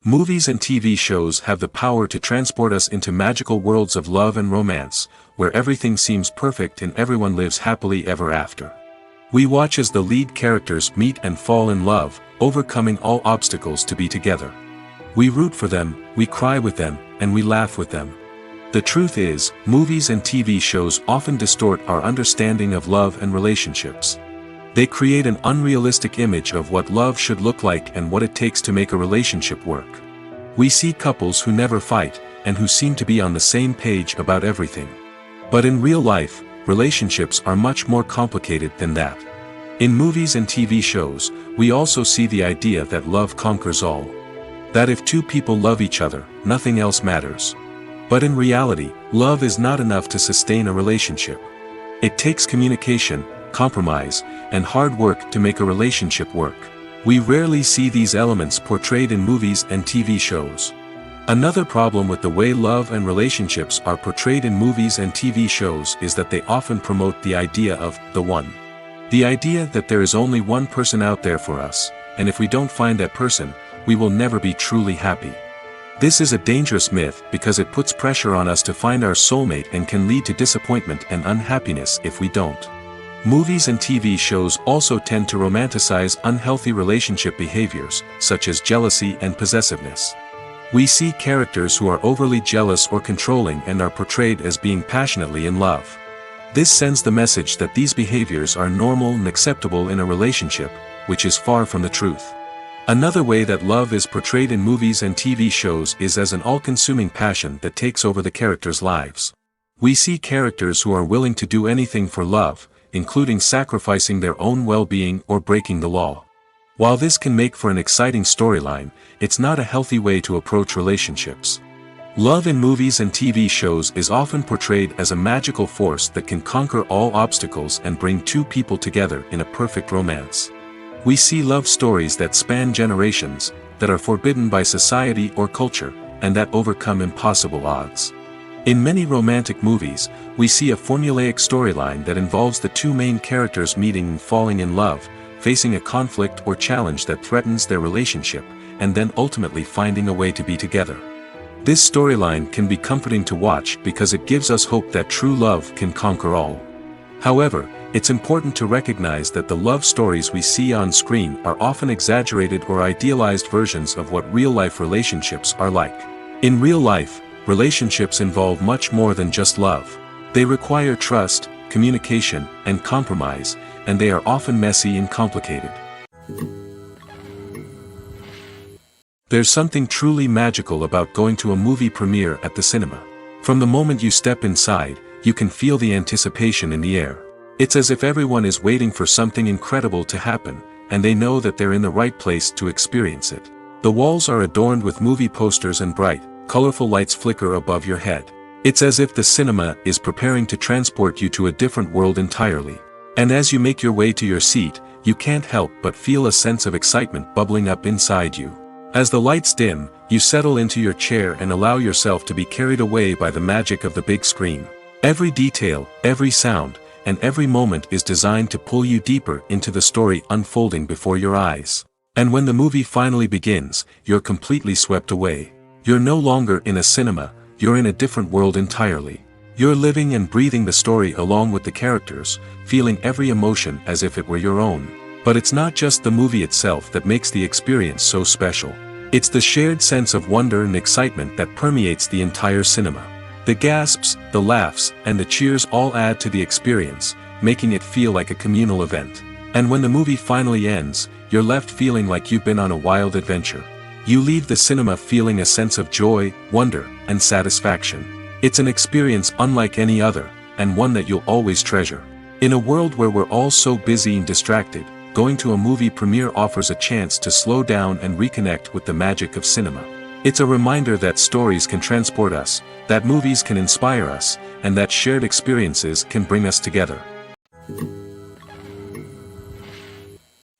Movies and TV shows have the power to transport us into magical worlds of love and romance, where everything seems perfect and everyone lives happily ever after. We watch as the lead characters meet and fall in love, overcoming all obstacles to be together. We root for them, we cry with them, and we laugh with them. The truth is, movies and TV shows often distort our understanding of love and relationships. They create an unrealistic image of what love should look like and what it takes to make a relationship work. We see couples who never fight, and who seem to be on the same page about everything. But in real life, relationships are much more complicated than that. In movies and TV shows, we also see the idea that love conquers all. That if two people love each other, nothing else matters. But in reality, love is not enough to sustain a relationship. It takes communication, compromise, and hard work to make a relationship work. We rarely see these elements portrayed in movies and TV shows. Another problem with the way love and relationships are portrayed in movies and TV shows is that they often promote the idea of the one. The idea that there is only one person out there for us, and if we don't find that person, we will never be truly happy. This is a dangerous myth because it puts pressure on us to find our soulmate and can lead to disappointment and unhappiness if we don't. Movies and TV shows also tend to romanticize unhealthy relationship behaviors, such as jealousy and possessiveness. We see characters who are overly jealous or controlling and are portrayed as being passionately in love. This sends the message that these behaviors are normal and acceptable in a relationship, which is far from the truth. Another way that love is portrayed in movies and TV shows is as an all-consuming passion that takes over the characters' lives. We see characters who are willing to do anything for love, including sacrificing their own well-being or breaking the law. While this can make for an exciting storyline, it's not a healthy way to approach relationships. Love in movies and TV shows is often portrayed as a magical force that can conquer all obstacles and bring two people together in a perfect romance. We see love stories that span generations, that are forbidden by society or culture, and that overcome impossible odds. In many romantic movies, we see a formulaic storyline that involves the two main characters meeting and falling in love, facing a conflict or challenge that threatens their relationship, and then ultimately finding a way to be together. This storyline can be comforting to watch because it gives us hope that true love can conquer all. However, it's important to recognize that the love stories we see on screen are often exaggerated or idealized versions of what real-life relationships are like. In real life, relationships involve much more than just love. They require trust, communication, and compromise, and they are often messy and complicated. There's something truly magical about going to a movie premiere at the cinema. From the moment you step inside, you can feel the anticipation in the air. It's as if everyone is waiting for something incredible to happen, and they know that they're in the right place to experience it. The walls are adorned with movie posters and bright, colorful lights flicker above your head. It's as if the cinema is preparing to transport you to a different world entirely. And as you make your way to your seat, you can't help but feel a sense of excitement bubbling up inside you. As the lights dim, you settle into your chair and allow yourself to be carried away by the magic of the big screen. Every detail, every sound, and every moment is designed to pull you deeper into the story unfolding before your eyes. And when the movie finally begins, you're completely swept away. You're no longer in a cinema, you're in a different world entirely. You're living and breathing the story along with the characters, feeling every emotion as if it were your own. But it's not just the movie itself that makes the experience so special. It's the shared sense of wonder and excitement that permeates the entire cinema. The gasps, the laughs, and the cheers all add to the experience, making it feel like a communal event. And when the movie finally ends, you're left feeling like you've been on a wild adventure. You leave the cinema feeling a sense of joy, wonder, and satisfaction. It's an experience unlike any other, and one that you'll always treasure. In a world where we're all so busy and distracted, going to a movie premiere offers a chance to slow down and reconnect with the magic of cinema. It's a reminder that stories can transport us, that movies can inspire us, and that shared experiences can bring us together.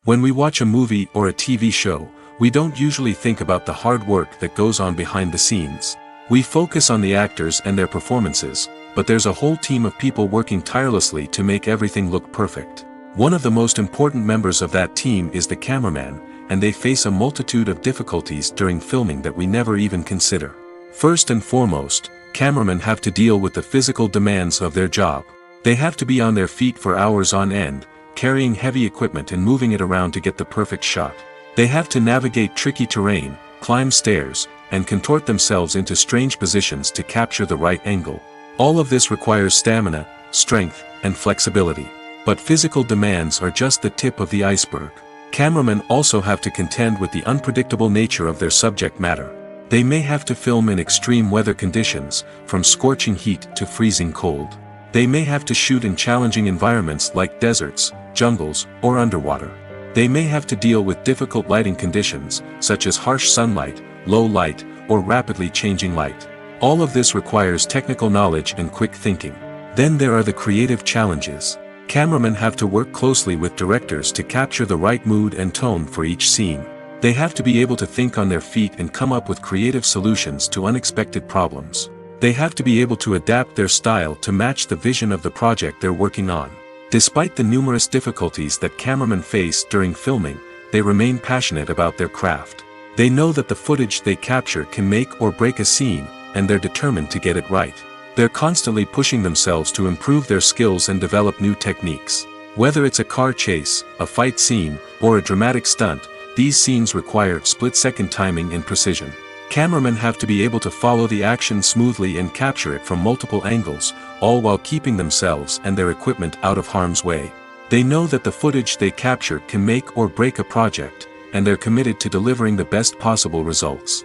When we watch a movie or a TV show, we don't usually think about the hard work that goes on behind the scenes. We focus on the actors and their performances, but there's a whole team of people working tirelessly to make everything look perfect. One of the most important members of that team is the cameraman, and they face a multitude of difficulties during filming that we never even consider. First and foremost, cameramen have to deal with the physical demands of their job. They have to be on their feet for hours on end, carrying heavy equipment and moving it around to get the perfect shot. They have to navigate tricky terrain, climb stairs, and contort themselves into strange positions to capture the right angle. All of this requires stamina, strength, and flexibility. But physical demands are just the tip of the iceberg. Cameramen also have to contend with the unpredictable nature of their subject matter. They may have to film in extreme weather conditions, from scorching heat to freezing cold. They may have to shoot in challenging environments like deserts, jungles, or underwater. They may have to deal with difficult lighting conditions, such as harsh sunlight, low light, or rapidly changing light. All of this requires technical knowledge and quick thinking. Then there are the creative challenges. Cameramen have to work closely with directors to capture the right mood and tone for each scene. They have to be able to think on their feet and come up with creative solutions to unexpected problems. They have to be able to adapt their style to match the vision of the project they're working on. Despite the numerous difficulties that cameramen face during filming, they remain passionate about their craft. They know that the footage they capture can make or break a scene, and they're determined to get it right. They're constantly pushing themselves to improve their skills and develop new techniques. Whether it's a car chase, a fight scene, or a dramatic stunt, these scenes require split-second timing and precision. Cameramen have to be able to follow the action smoothly and capture it from multiple angles, all while keeping themselves and their equipment out of harm's way. They know that the footage they capture can make or break a project, and they're committed to delivering the best possible results.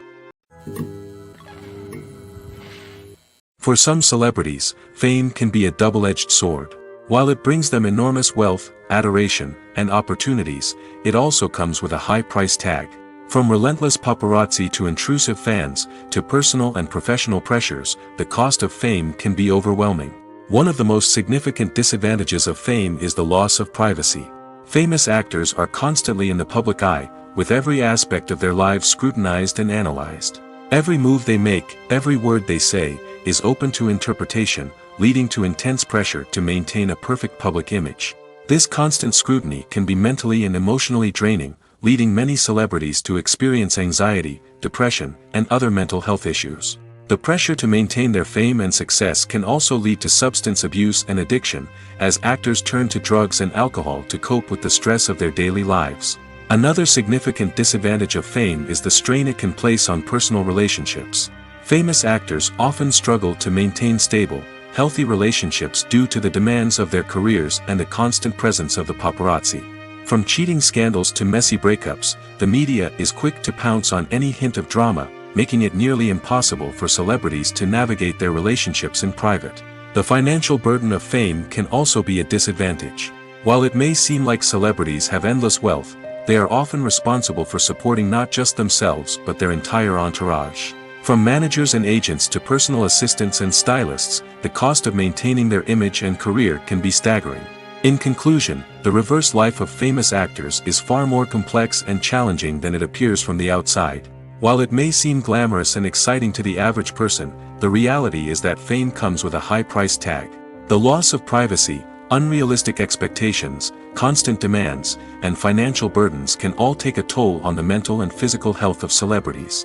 For some celebrities, fame can be a double-edged sword. While it brings them enormous wealth, adoration, and opportunities, it also comes with a high price tag. From relentless paparazzi to intrusive fans, to personal and professional pressures, the cost of fame can be overwhelming. One of the most significant disadvantages of fame is the loss of privacy. Famous actors are constantly in the public eye, with every aspect of their lives scrutinized and analyzed. Every move they make, every word they say, is open to interpretation, leading to intense pressure to maintain a perfect public image. This constant scrutiny can be mentally and emotionally draining, leading many celebrities to experience anxiety, depression, and other mental health issues. The pressure to maintain their fame and success can also lead to substance abuse and addiction, as actors turn to drugs and alcohol to cope with the stress of their daily lives. Another significant disadvantage of fame is the strain it can place on personal relationships. Famous actors often struggle to maintain stable, healthy relationships due to the demands of their careers and the constant presence of the paparazzi. From cheating scandals to messy breakups, the media is quick to pounce on any hint of drama, making it nearly impossible for celebrities to navigate their relationships in private. The financial burden of fame can also be a disadvantage. While it may seem like celebrities have endless wealth, they are often responsible for supporting not just themselves but their entire entourage. From managers and agents to personal assistants and stylists, the cost of maintaining their image and career can be staggering. In conclusion, the reverse life of famous actors is far more complex and challenging than it appears from the outside. While it may seem glamorous and exciting to the average person, the reality is that fame comes with a high price tag. The loss of privacy, unrealistic expectations, constant demands, and financial burdens can all take a toll on the mental and physical health of celebrities.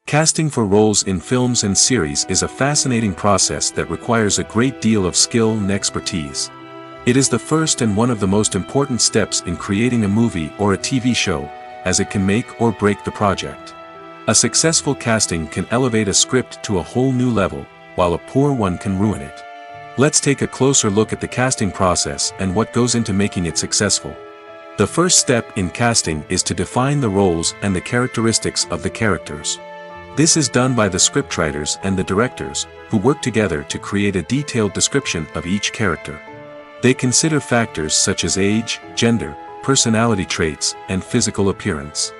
Casting for roles in films and series is a fascinating process that requires a great deal of skill and expertise. It is the first and one of the most important steps in creating a movie or a TV show, as it can make or break the project. A successful casting can elevate a script to a whole new level, while a poor one can ruin it. Let's take a closer look at the casting process and what goes into making it successful. The first step in casting is to define the roles and the characteristics of the characters. This is done by the scriptwriters and the directors, who work together to create a detailed description of each character. They consider factors such as age, gender, personality traits, and physical appearance.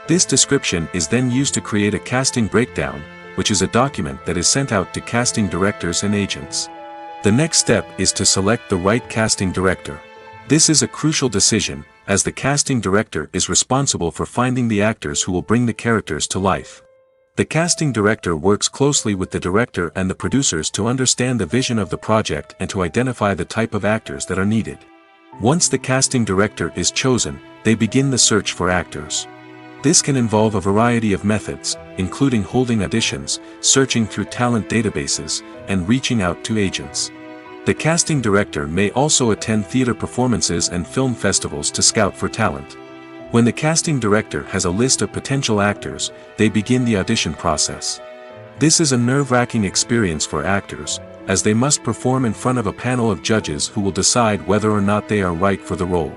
This description is then used to create a casting breakdown, which is a document that is sent out to casting directors and agents. The next step is to select the right casting director. This is a crucial decision, as the casting director is responsible for finding the actors who will bring the characters to life. The casting director works closely with the director and the producers to understand the vision of the project and to identify the type of actors that are needed. Once the casting director is chosen, they begin the search for actors. This can involve a variety of methods, including holding auditions, searching through talent databases, and reaching out to agents. The casting director may also attend theater performances and film festivals to scout for talent. When the casting director has a list of potential actors, they begin the audition process. This is a nerve-wracking experience for actors, as they must perform in front of a panel of judges who will decide whether or not they are right for the role.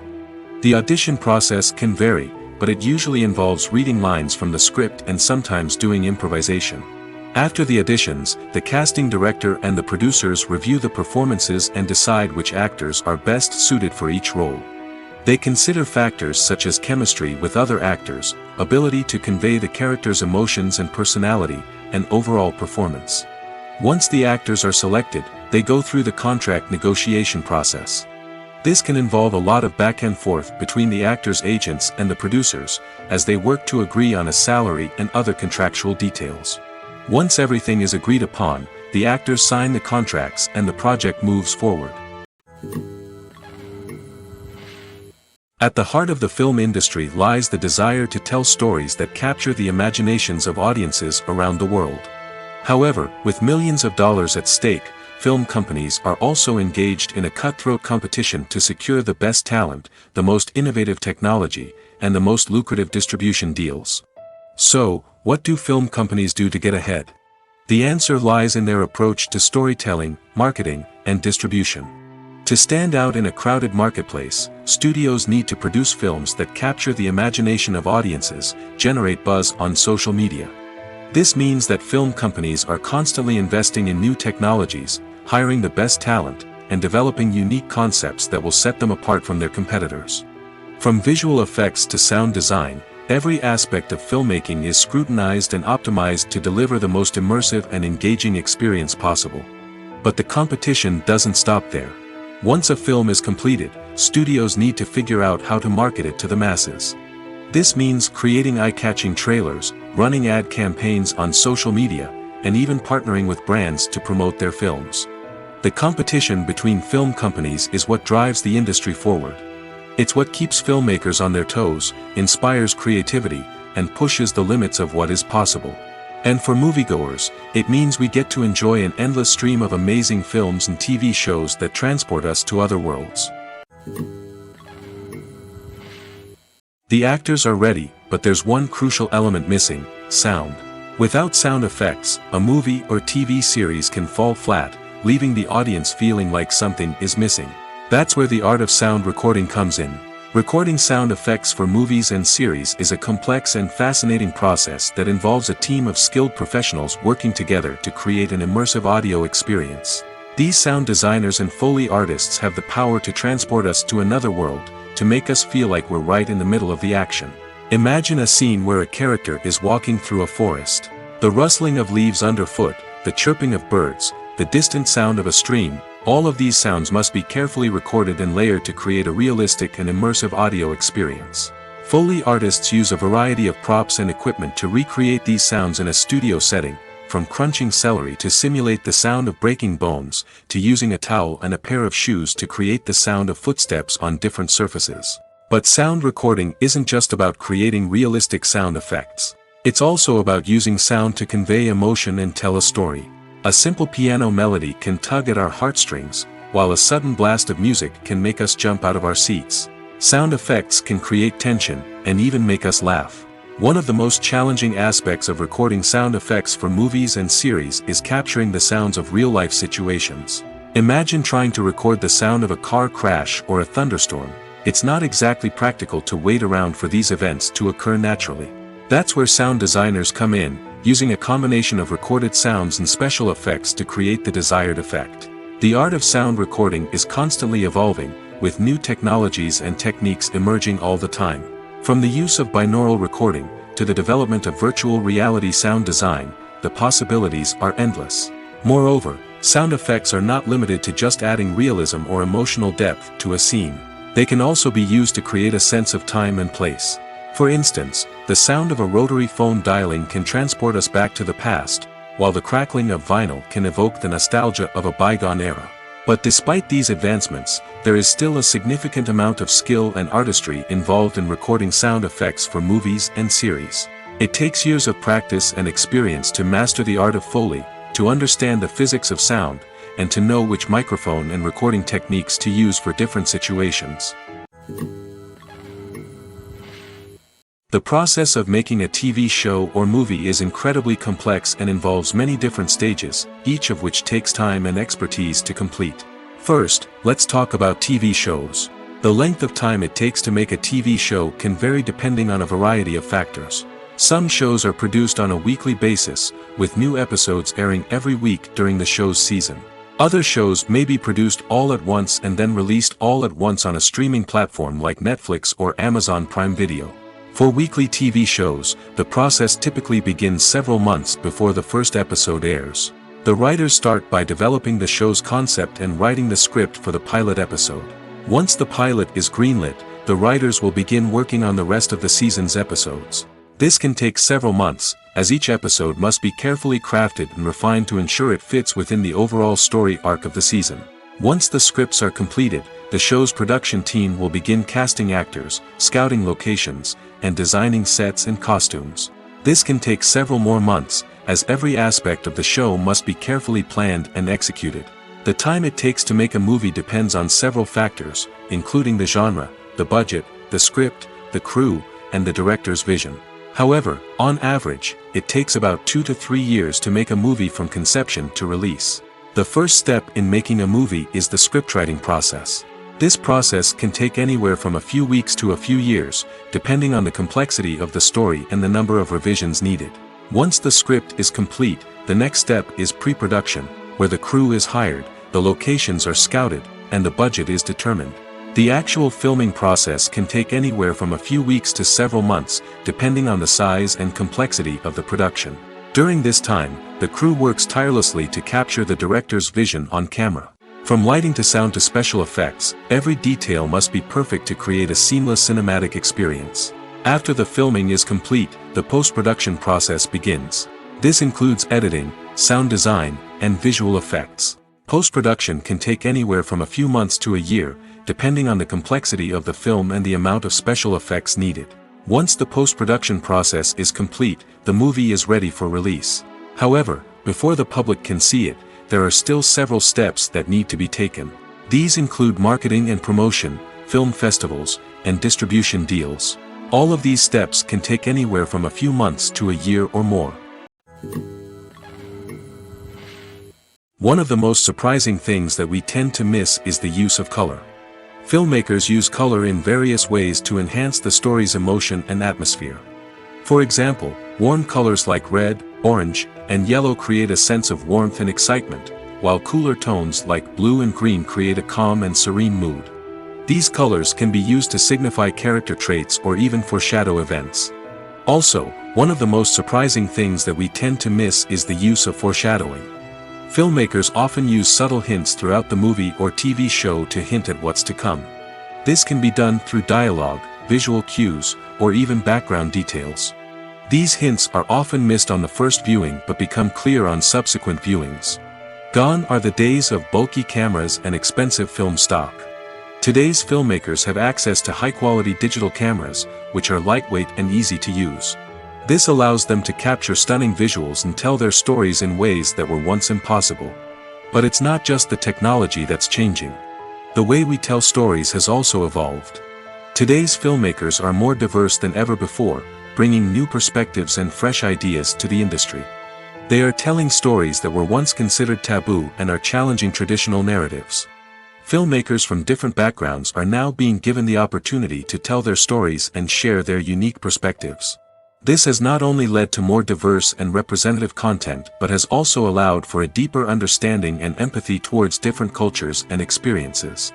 The audition process can vary, but it usually involves reading lines from the script and sometimes doing improvisation. After the auditions, the casting director and the producers review the performances and decide which actors are best suited for each role. They consider factors such as chemistry with other actors, ability to convey the character's emotions and personality, and overall performance. Once the actors are selected, they go through the contract negotiation process. This can involve a lot of back and forth between the actors' agents and the producers, as they work to agree on a salary and other contractual details. Once everything is agreed upon, the actors sign the contracts and the project moves forward. At the heart of the film industry lies the desire to tell stories that capture the imaginations of audiences around the world. However, with millions of dollars at stake, film companies are also engaged in a cutthroat competition to secure the best talent, the most innovative technology, and the most lucrative distribution deals. So, what do film companies do to get ahead? The answer lies in their approach to storytelling, marketing, and distribution. To stand out in a crowded marketplace, studios need to produce films that capture the imagination of audiences, generate buzz on social media. This means that film companies are constantly investing in new technologies, hiring the best talent, and developing unique concepts that will set them apart from their competitors. From visual effects to sound design, every aspect of filmmaking is scrutinized and optimized to deliver the most immersive and engaging experience possible. But the competition doesn't stop there. Once a film is completed, studios need to figure out how to market it to the masses. This means creating eye-catching trailers, running ad campaigns on social media, and even partnering with brands to promote their films. The competition between film companies is what drives the industry forward. It's what keeps filmmakers on their toes, inspires creativity, and pushes the limits of what is possible. And for moviegoers, it means we get to enjoy an endless stream of amazing films and TV shows that transport us to other worlds. The actors are ready, but there's one crucial element missing: sound. Without sound effects, a movie or TV series can fall flat, leaving the audience feeling like something is missing. That's where the art of sound recording comes in. Recording sound effects for movies and series is a complex and fascinating process that involves a team of skilled professionals working together to create an immersive audio experience. These sound designers and Foley artists have the power to transport us to another world, to make us feel like we're right in the middle of the action. Imagine a scene where a character is walking through a forest. The rustling of leaves underfoot, the chirping of birds, the distant sound of a stream, all of these sounds must be carefully recorded and layered to create a realistic and immersive audio experience. Foley artists use a variety of props and equipment to recreate these sounds in a studio setting, from crunching celery to simulate the sound of breaking bones, to using a towel and a pair of shoes to create the sound of footsteps on different surfaces. But sound recording isn't just about creating realistic sound effects. It's also about using sound to convey emotion and tell a story. A simple piano melody can tug at our heartstrings, while a sudden blast of music can make us jump out of our seats. Sound effects can create tension, and even make us laugh. One of the most challenging aspects of recording sound effects for movies and series is capturing the sounds of real-life situations. Imagine trying to record the sound of a car crash or a thunderstorm. It's not exactly practical to wait around for these events to occur naturally. That's where sound designers come in, using a combination of recorded sounds and special effects to create the desired effect. The art of sound recording is constantly evolving, with new technologies and techniques emerging all the time. From the use of binaural recording, to the development of virtual reality sound design, the possibilities are endless. Moreover, sound effects are not limited to just adding realism or emotional depth to a scene. They can also be used to create a sense of time and place. For instance, the sound of a rotary phone dialing can transport us back to the past, while the crackling of vinyl can evoke the nostalgia of a bygone era. But despite these advancements, there is still a significant amount of skill and artistry involved in recording sound effects for movies and series. It takes years of practice and experience to master the art of Foley, to understand the physics of sound, and to know which microphone and recording techniques to use for different situations. The process of making a TV show or movie is incredibly complex and involves many different stages, each of which takes time and expertise to complete. First, let's talk about TV shows. The length of time it takes to make a TV show can vary depending on a variety of factors. Some shows are produced on a weekly basis, with new episodes airing every week during the show's season. Other shows may be produced all at once and then released all at once on a streaming platform like Netflix or Amazon Prime Video. For weekly TV shows, the process typically begins several months before the first episode airs. The writers start by developing the show's concept and writing the script for the pilot episode. Once the pilot is greenlit, the writers will begin working on the rest of the season's episodes. This can take several months, as each episode must be carefully crafted and refined to ensure it fits within the overall story arc of the season. Once the scripts are completed, the show's production team will begin casting actors, scouting locations, and designing sets and costumes. This can take several more months, as every aspect of the show must be carefully planned and executed. The time it takes to make a movie depends on several factors, including the genre, the budget, the script, the crew, and the director's vision. However, on average, it takes about 2 to 3 years to make a movie from conception to release. The first step in making a movie is the scriptwriting process. This process can take anywhere from a few weeks to a few years, depending on the complexity of the story and the number of revisions needed. Once the script is complete, the next step is pre-production, where the crew is hired, the locations are scouted, and the budget is determined. The actual filming process can take anywhere from a few weeks to several months, depending on the size and complexity of the production. During this time, the crew works tirelessly to capture the director's vision on camera. From lighting to sound to special effects, every detail must be perfect to create a seamless cinematic experience. After the filming is complete, the post-production process begins. This includes editing, sound design, and visual effects. Post-production can take anywhere from a few months to a year, depending on the complexity of the film and the amount of special effects needed. Once the post-production process is complete, the movie is ready for release. However, before the public can see it, there are still several steps that need to be taken. These include marketing and promotion, film festivals, and distribution deals. All of these steps can take anywhere from a few months to a year or more. One of the most surprising things that we tend to miss is the use of color. Filmmakers use color in various ways to enhance the story's emotion and atmosphere. For example, warm colors like red, orange, and yellow create a sense of warmth and excitement, while cooler tones like blue and green create a calm and serene mood. These colors can be used to signify character traits or even foreshadow events. Also, one of the most surprising things that we tend to miss is the use of foreshadowing. Filmmakers often use subtle hints throughout the movie or TV show to hint at what's to come. This can be done through dialogue, visual cues, or even background details. These hints are often missed on the first viewing but become clear on subsequent viewings. Gone are the days of bulky cameras and expensive film stock. Today's filmmakers have access to high-quality digital cameras, which are lightweight and easy to use. This allows them to capture stunning visuals and tell their stories in ways that were once impossible. But it's not just the technology that's changing. The way we tell stories has also evolved. Today's filmmakers are more diverse than ever before, bringing new perspectives and fresh ideas to the industry. They are telling stories that were once considered taboo and are challenging traditional narratives. Filmmakers from different backgrounds are now being given the opportunity to tell their stories and share their unique perspectives. This has not only led to more diverse and representative content but has also allowed for a deeper understanding and empathy towards different cultures and experiences.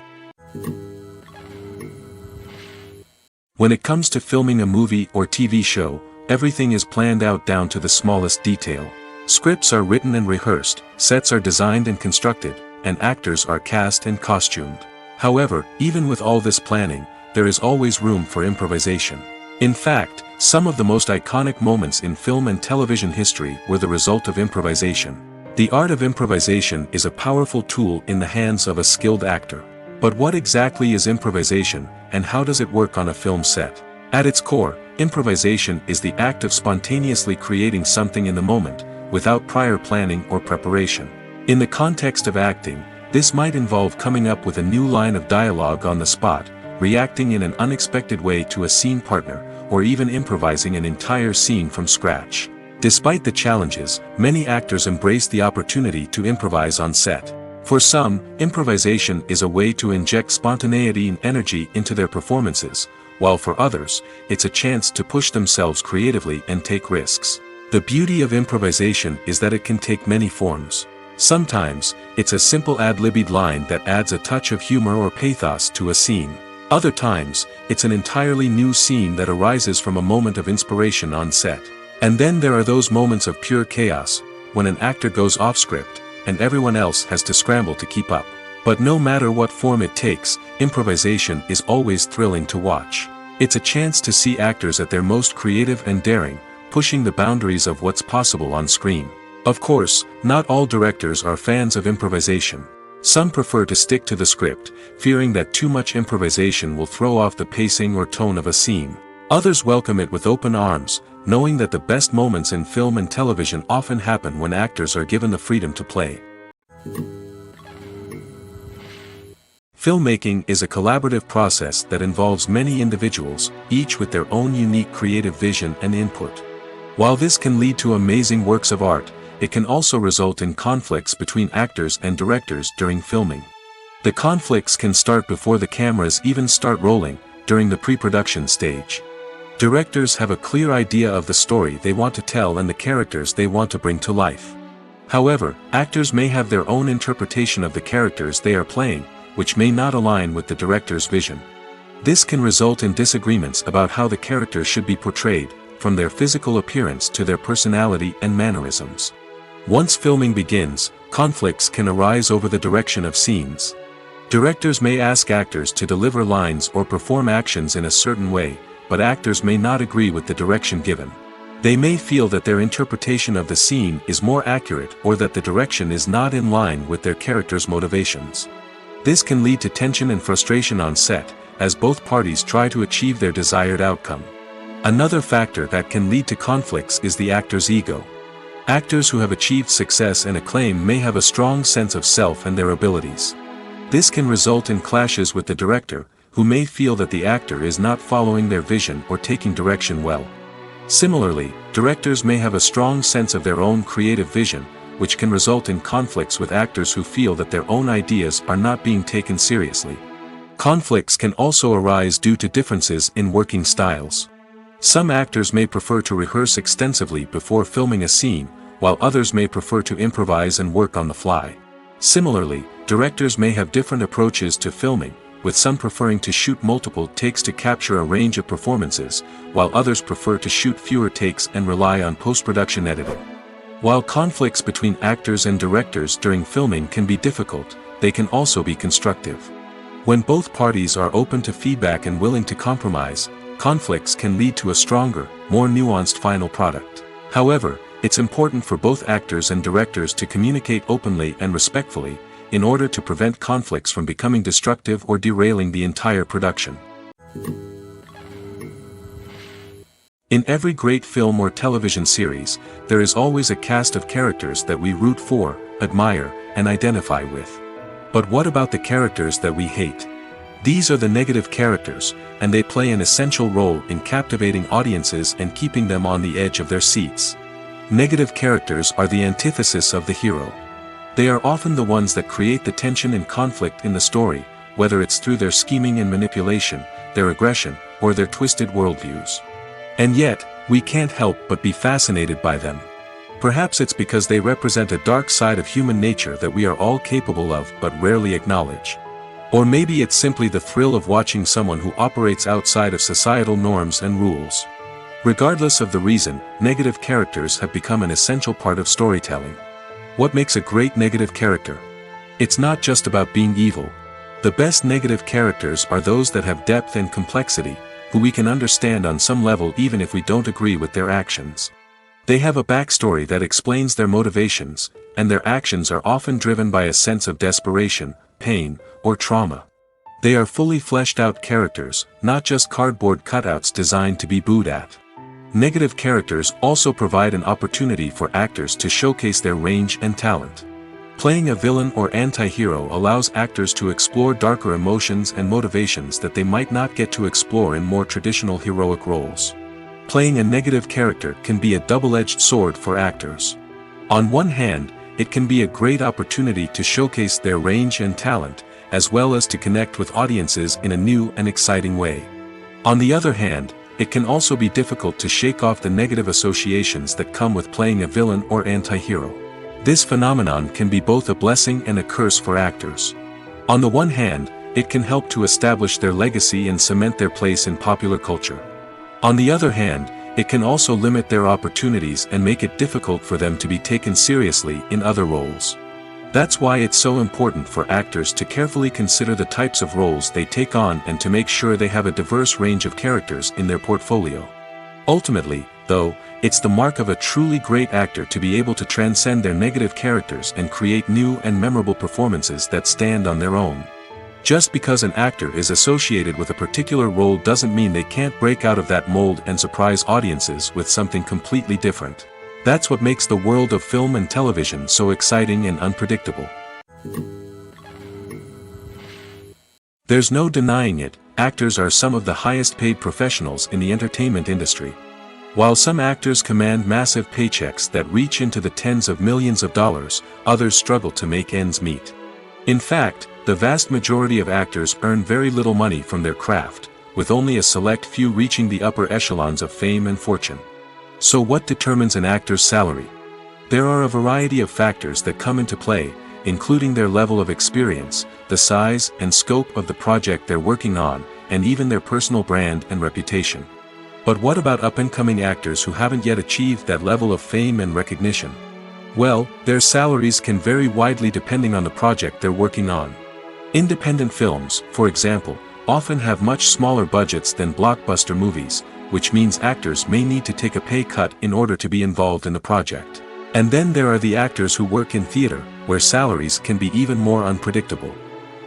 When it comes to filming a movie or TV show, everything is planned out down to the smallest detail. Scripts are written and rehearsed, sets are designed and constructed, and actors are cast and costumed. However, even with all this planning, there is always room for improvisation. In fact, some of the most iconic moments in film and television history were the result of improvisation. The art of improvisation is a powerful tool in the hands of a skilled actor. But what exactly is improvisation, and how does it work on a film set? At its core, improvisation is the act of spontaneously creating something in the moment, without prior planning or preparation. In the context of acting, this might involve coming up with a new line of dialogue on the spot, reacting in an unexpected way to a scene partner, or even improvising an entire scene from scratch. Despite the challenges, many actors embrace the opportunity to improvise on set. For some, improvisation is a way to inject spontaneity and energy into their performances, while for others, it's a chance to push themselves creatively and take risks. The beauty of improvisation is that it can take many forms. Sometimes, it's a simple ad-libbed line that adds a touch of humor or pathos to a scene. Other times, it's an entirely new scene that arises from a moment of inspiration on set. And then there are those moments of pure chaos, when an actor goes off script, and everyone else has to scramble to keep up. But no matter what form it takes, improvisation is always thrilling to watch. It's a chance to see actors at their most creative and daring, pushing the boundaries of what's possible on screen. Of course, not all directors are fans of improvisation. Some prefer to stick to the script, fearing that too much improvisation will throw off the pacing or tone of a scene. Others welcome it with open arms, knowing that the best moments in film and television often happen when actors are given the freedom to play. Filmmaking is a collaborative process that involves many individuals, each with their own unique creative vision and input. While this can lead to amazing works of art, it can also result in conflicts between actors and directors during filming. The conflicts can start before the cameras even start rolling, during the pre-production stage. Directors have a clear idea of the story they want to tell and the characters they want to bring to life. However, actors may have their own interpretation of the characters they are playing, which may not align with the director's vision. This can result in disagreements about how the characters should be portrayed, from their physical appearance to their personality and mannerisms. Once filming begins, conflicts can arise over the direction of scenes. Directors may ask actors to deliver lines or perform actions in a certain way, but actors may not agree with the direction given. They may feel that their interpretation of the scene is more accurate or that the direction is not in line with their character's motivations. This can lead to tension and frustration on set, as both parties try to achieve their desired outcome. Another factor that can lead to conflicts is the actor's ego. Actors who have achieved success and acclaim may have a strong sense of self and their abilities. This can result in clashes with the director, who may feel that the actor is not following their vision or taking direction well. Similarly, directors may have a strong sense of their own creative vision, which can result in conflicts with actors who feel that their own ideas are not being taken seriously. Conflicts can also arise due to differences in working styles. Some actors may prefer to rehearse extensively before filming a scene, while others may prefer to improvise and work on the fly. Similarly, directors may have different approaches to filming, with some preferring to shoot multiple takes to capture a range of performances, while others prefer to shoot fewer takes and rely on post-production editing. While conflicts between actors and directors during filming can be difficult, they can also be constructive. When both parties are open to feedback and willing to compromise, conflicts can lead to a stronger, more nuanced final product. However, it's important for both actors and directors to communicate openly and respectfully, in order to prevent conflicts from becoming destructive or derailing the entire production. In every great film or television series, there is always a cast of characters that we root for, admire, and identify with. But what about the characters that we hate? These are the negative characters, and they play an essential role in captivating audiences and keeping them on the edge of their seats. Negative characters are the antithesis of the hero. They are often the ones that create the tension and conflict in the story, whether it's through their scheming and manipulation, their aggression, or their twisted worldviews. And yet, we can't help but be fascinated by them. Perhaps it's because they represent a dark side of human nature that we are all capable of but rarely acknowledge. Or maybe it's simply the thrill of watching someone who operates outside of societal norms and rules. Regardless of the reason, negative characters have become an essential part of storytelling. What makes a great negative character? It's not just about being evil. The best negative characters are those that have depth and complexity, who we can understand on some level even if we don't agree with their actions. They have a backstory that explains their motivations, and their actions are often driven by a sense of desperation, pain, or trauma. They are fully fleshed out characters, not just cardboard cutouts designed to be booed at. Negative characters also provide an opportunity for actors to showcase their range and talent. Playing a villain or anti-hero allows actors to explore darker emotions and motivations that they might not get to explore in more traditional heroic roles. Playing a negative character can be a double-edged sword for actors. On one hand, it can be a great opportunity to showcase their range and talent, as well as to connect with audiences in a new and exciting way. On the other hand, it can also be difficult to shake off the negative associations that come with playing a villain or anti-hero. This phenomenon can be both a blessing and a curse for actors. On the one hand, it can help to establish their legacy and cement their place in popular culture. On the other hand, it can also limit their opportunities and make it difficult for them to be taken seriously in other roles. That's why it's so important for actors to carefully consider the types of roles they take on and to make sure they have a diverse range of characters in their portfolio. Ultimately, though, it's the mark of a truly great actor to be able to transcend their negative characters and create new and memorable performances that stand on their own. Just because an actor is associated with a particular role doesn't mean they can't break out of that mold and surprise audiences with something completely different. That's what makes the world of film and television so exciting and unpredictable. There's no denying it, actors are some of the highest paid professionals in the entertainment industry. While some actors command massive paychecks that reach into the tens of millions of dollars, others struggle to make ends meet. In fact, the vast majority of actors earn very little money from their craft, with only a select few reaching the upper echelons of fame and fortune. So what determines an actor's salary? There are a variety of factors that come into play, including their level of experience, the size and scope of the project they're working on, and even their personal brand and reputation. But what about up-and-coming actors who haven't yet achieved that level of fame and recognition? Well, their salaries can vary widely depending on the project they're working on. Independent films, for example, often have much smaller budgets than blockbuster movies, which means actors may need to take a pay cut in order to be involved in the project. And then there are the actors who work in theater, where salaries can be even more unpredictable.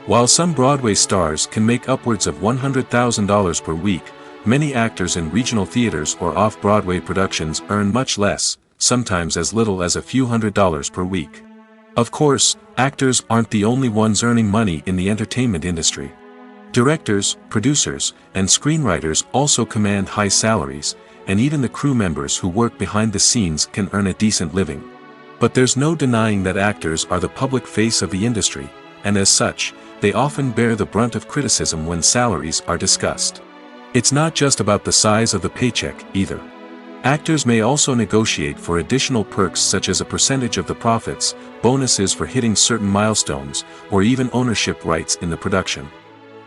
While some Broadway stars can make upwards of $100,000 per week, many actors in regional theaters or off-Broadway productions earn much less, sometimes as little as a few $100s per week. Of course, actors aren't the only ones earning money in the entertainment industry. Directors, producers, and screenwriters also command high salaries, and even the crew members who work behind the scenes can earn a decent living. But there's no denying that actors are the public face of the industry, and as such, they often bear the brunt of criticism when salaries are discussed. It's not just about the size of the paycheck, either. Actors may also negotiate for additional perks such as a percentage of the profits, bonuses for hitting certain milestones, or even ownership rights in the production.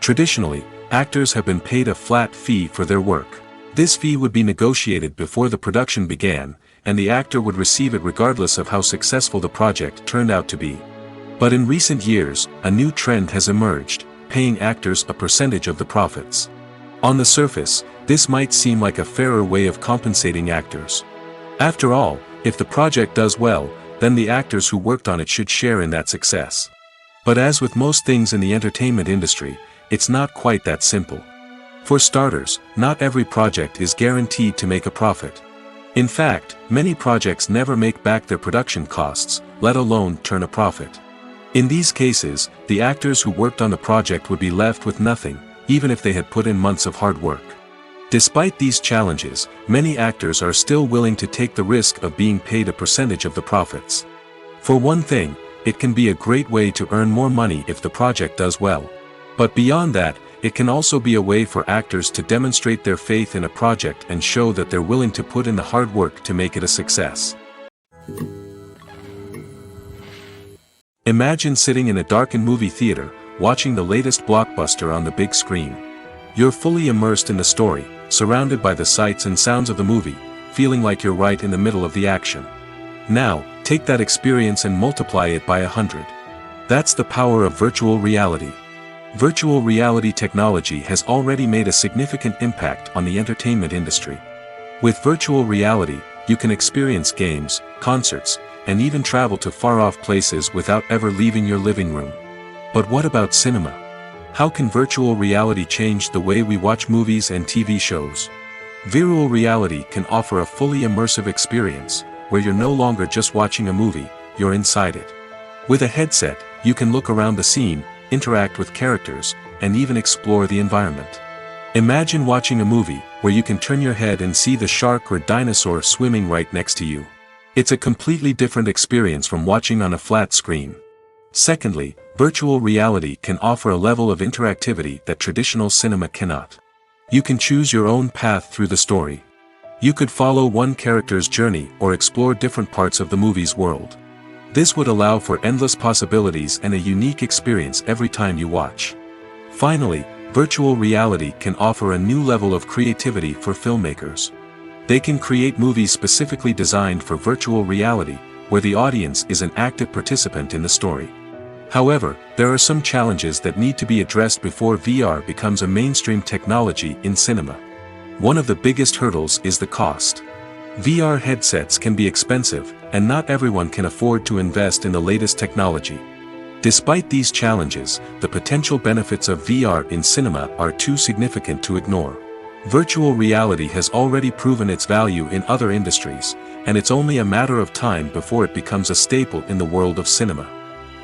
Traditionally, actors have been paid a flat fee for their work. This fee would be negotiated before the production began, and the actor would receive it regardless of how successful the project turned out to be. But in recent years, a new trend has emerged, paying actors a percentage of the profits. On the surface, this might seem like a fairer way of compensating actors. After all, if the project does well, then the actors who worked on it should share in that success. But as with most things in the entertainment industry, it's not quite that simple. For starters, not every project is guaranteed to make a profit. In fact, many projects never make back their production costs, let alone turn a profit. In these cases, the actors who worked on the project would be left with nothing, even if they had put in months of hard work. Despite these challenges, many actors are still willing to take the risk of being paid a percentage of the profits. For one thing, it can be a great way to earn more money if the project does well. But beyond that, it can also be a way for actors to demonstrate their faith in a project and show that they're willing to put in the hard work to make it a success. Imagine sitting in a darkened movie theater, watching the latest blockbuster on the big screen. You're fully immersed in the story, surrounded by the sights and sounds of the movie, feeling like you're right in the middle of the action. Now, take that experience and multiply it by 100. That's the power of virtual reality. Virtual reality technology has already made a significant impact on the entertainment industry. With virtual reality, you can experience games, concerts, and even travel to far-off places without ever leaving your living room. But what about cinema? How can virtual reality change the way we watch movies and TV shows? Virtual reality can offer a fully immersive experience, where you're no longer just watching a movie, you're inside it. With a headset, you can look around the scene, interact with characters, and even explore the environment. Imagine watching a movie where you can turn your head and see the shark or dinosaur swimming right next to you. It's a completely different experience from watching on a flat screen. Secondly, virtual reality can offer a level of interactivity that traditional cinema cannot. You can choose your own path through the story. You could follow one character's journey or explore different parts of the movie's world. This would allow for endless possibilities and a unique experience every time you watch. Finally, virtual reality can offer a new level of creativity for filmmakers. They can create movies specifically designed for virtual reality, where the audience is an active participant in the story. However, there are some challenges that need to be addressed before VR becomes a mainstream technology in cinema. One of the biggest hurdles is the cost. VR headsets can be expensive, and not everyone can afford to invest in the latest technology. Despite these challenges, the potential benefits of VR in cinema are too significant to ignore. Virtual reality has already proven its value in other industries, and it's only a matter of time before it becomes a staple in the world of cinema.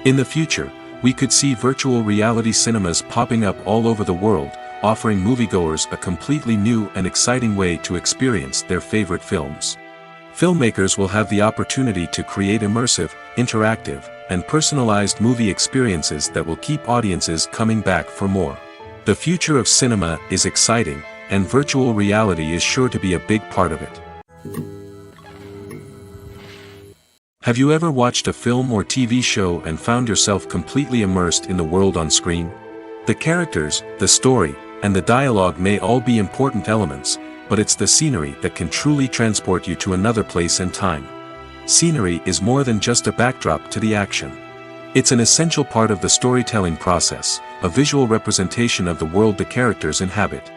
In the future, we could see virtual reality cinemas popping up all over the world, offering moviegoers a completely new and exciting way to experience their favorite films. Filmmakers will have the opportunity to create immersive, interactive, and personalized movie experiences that will keep audiences coming back for more. The future of cinema is exciting, and virtual reality is sure to be a big part of it. Have you ever watched a film or TV show and found yourself completely immersed in the world on screen? The characters, the story, and the dialogue may all be important elements, but it's the scenery that can truly transport you to another place and time. Scenery is more than just a backdrop to the action. It's an essential part of the storytelling process, a visual representation of the world the characters inhabit.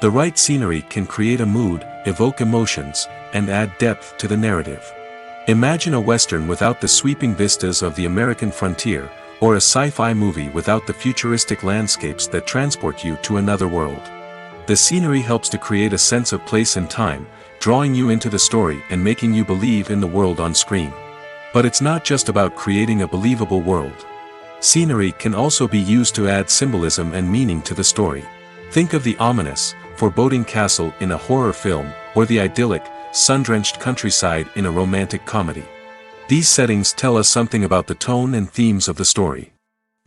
The right scenery can create a mood, evoke emotions, and add depth to the narrative. Imagine a Western without the sweeping vistas of the American frontier, or a sci-fi movie without the futuristic landscapes that transport you to another world. The scenery helps to create a sense of place and time, drawing you into the story and making you believe in the world on screen. But it's not just about creating a believable world. Scenery can also be used to add symbolism and meaning to the story. Think of the ominous, foreboding castle in a horror film, or the idyllic, sun-drenched countryside in a romantic comedy. These settings tell us something about the tone and themes of the story.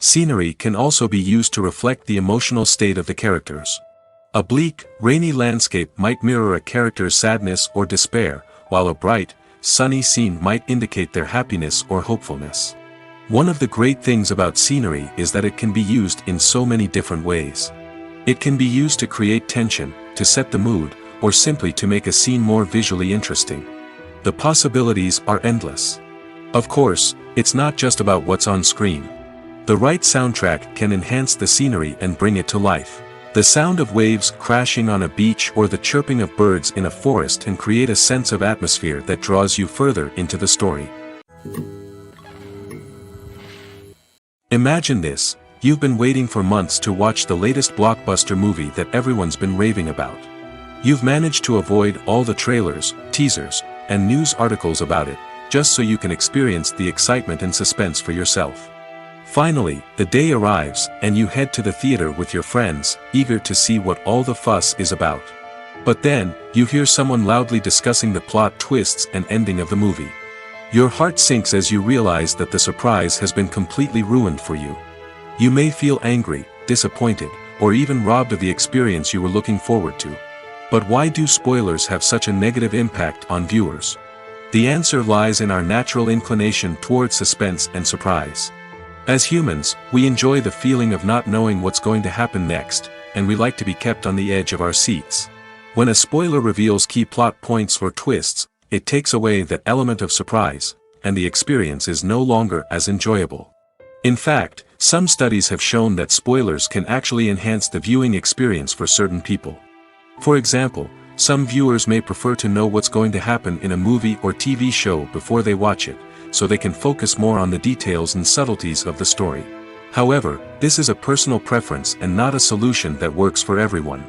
Scenery can also be used to reflect the emotional state of the characters. A bleak, rainy landscape might mirror a character's sadness or despair, while a bright, sunny scene might indicate their happiness or hopefulness. One of the great things about scenery is that it can be used in so many different ways. It can be used to create tension, to set the mood, or simply to make a scene more visually interesting. The possibilities are endless. Of course, it's not just about what's on screen. The right soundtrack can enhance the scenery and bring it to life. The sound of waves crashing on a beach or the chirping of birds in a forest can create a sense of atmosphere that draws you further into the story. Imagine this: you've been waiting for months to watch the latest blockbuster movie that everyone's been raving about. You've managed to avoid all the trailers, teasers, and news articles about it, just so you can experience the excitement and suspense for yourself. Finally, the day arrives, and you head to the theater with your friends, eager to see what all the fuss is about. But then, you hear someone loudly discussing the plot twists and ending of the movie. Your heart sinks as you realize that the surprise has been completely ruined for you. You may feel angry, disappointed, or even robbed of the experience you were looking forward to. But why do spoilers have such a negative impact on viewers? The answer lies in our natural inclination toward suspense and surprise. As humans, we enjoy the feeling of not knowing what's going to happen next, and we like to be kept on the edge of our seats. When a spoiler reveals key plot points or twists, it takes away that element of surprise, and the experience is no longer as enjoyable. In fact, some studies have shown that spoilers can actually enhance the viewing experience for certain people. For example, some viewers may prefer to know what's going to happen in a movie or TV show before they watch it, so they can focus more on the details and subtleties of the story. However, this is a personal preference and not a solution that works for everyone.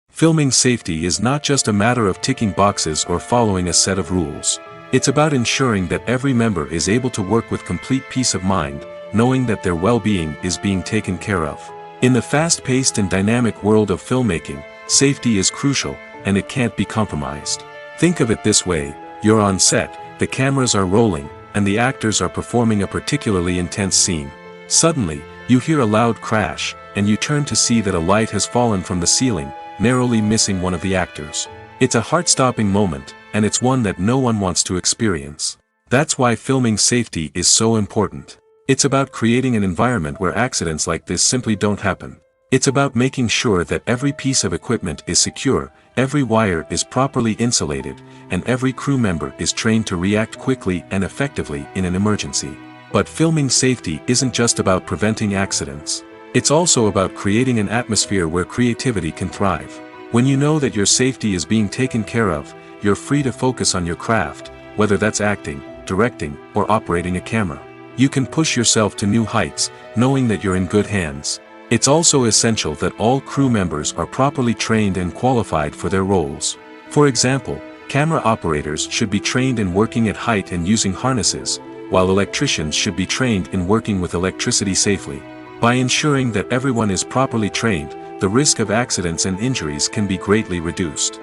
Filming safety is not just a matter of ticking boxes or following a set of rules. It's about ensuring that every member is able to work with complete peace of mind, knowing that their well-being is being taken care of. In the fast-paced and dynamic world of filmmaking, safety is crucial, and it can't be compromised. Think of it this way: you're on set, the cameras are rolling, and the actors are performing a particularly intense scene. Suddenly, you hear a loud crash, and you turn to see that a light has fallen from the ceiling, narrowly missing one of the actors. It's a heart-stopping moment, and it's one that no one wants to experience. That's why filming safety is so important. It's about creating an environment where accidents like this simply don't happen. It's about making sure that every piece of equipment is secure, every wire is properly insulated, and every crew member is trained to react quickly and effectively in an emergency. But filming safety isn't just about preventing accidents. It's also about creating an atmosphere where creativity can thrive. When you know that your safety is being taken care of, you're free to focus on your craft, whether that's acting, directing, or operating a camera. You can push yourself to new heights, knowing that you're in good hands. It's also essential that all crew members are properly trained and qualified for their roles. For example, camera operators should be trained in working at height and using harnesses, while electricians should be trained in working with electricity safely. By ensuring that everyone is properly trained, the risk of accidents and injuries can be greatly reduced.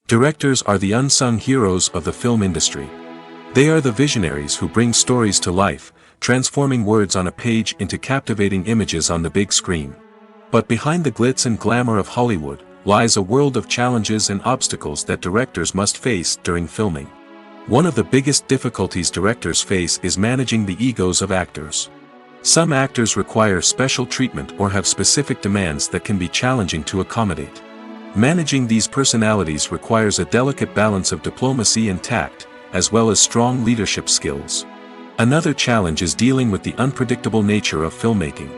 Directors are the unsung heroes of the film industry. They are the visionaries who bring stories to life, transforming words on a page into captivating images on the big screen. But behind the glitz and glamour of Hollywood, lies a world of challenges and obstacles that directors must face during filming. One of the biggest difficulties directors face is managing the egos of actors. Some actors require special treatment or have specific demands that can be challenging to accommodate. Managing these personalities requires a delicate balance of diplomacy and tact, as well as strong leadership skills. Another challenge is dealing with the unpredictable nature of filmmaking.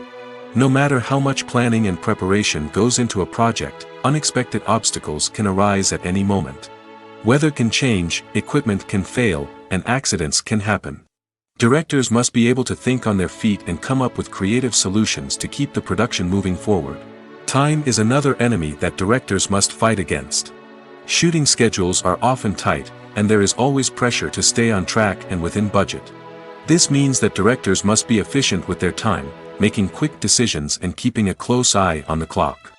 No matter how much planning and preparation goes into a project, unexpected obstacles can arise at any moment. Weather can change, equipment can fail, and accidents can happen. Directors must be able to think on their feet and come up with creative solutions to keep the production moving forward. Time is another enemy that directors must fight against. Shooting schedules are often tight, and there is always pressure to stay on track and within budget. This means that directors must be efficient with their time, making quick decisions and keeping a close eye on the clock.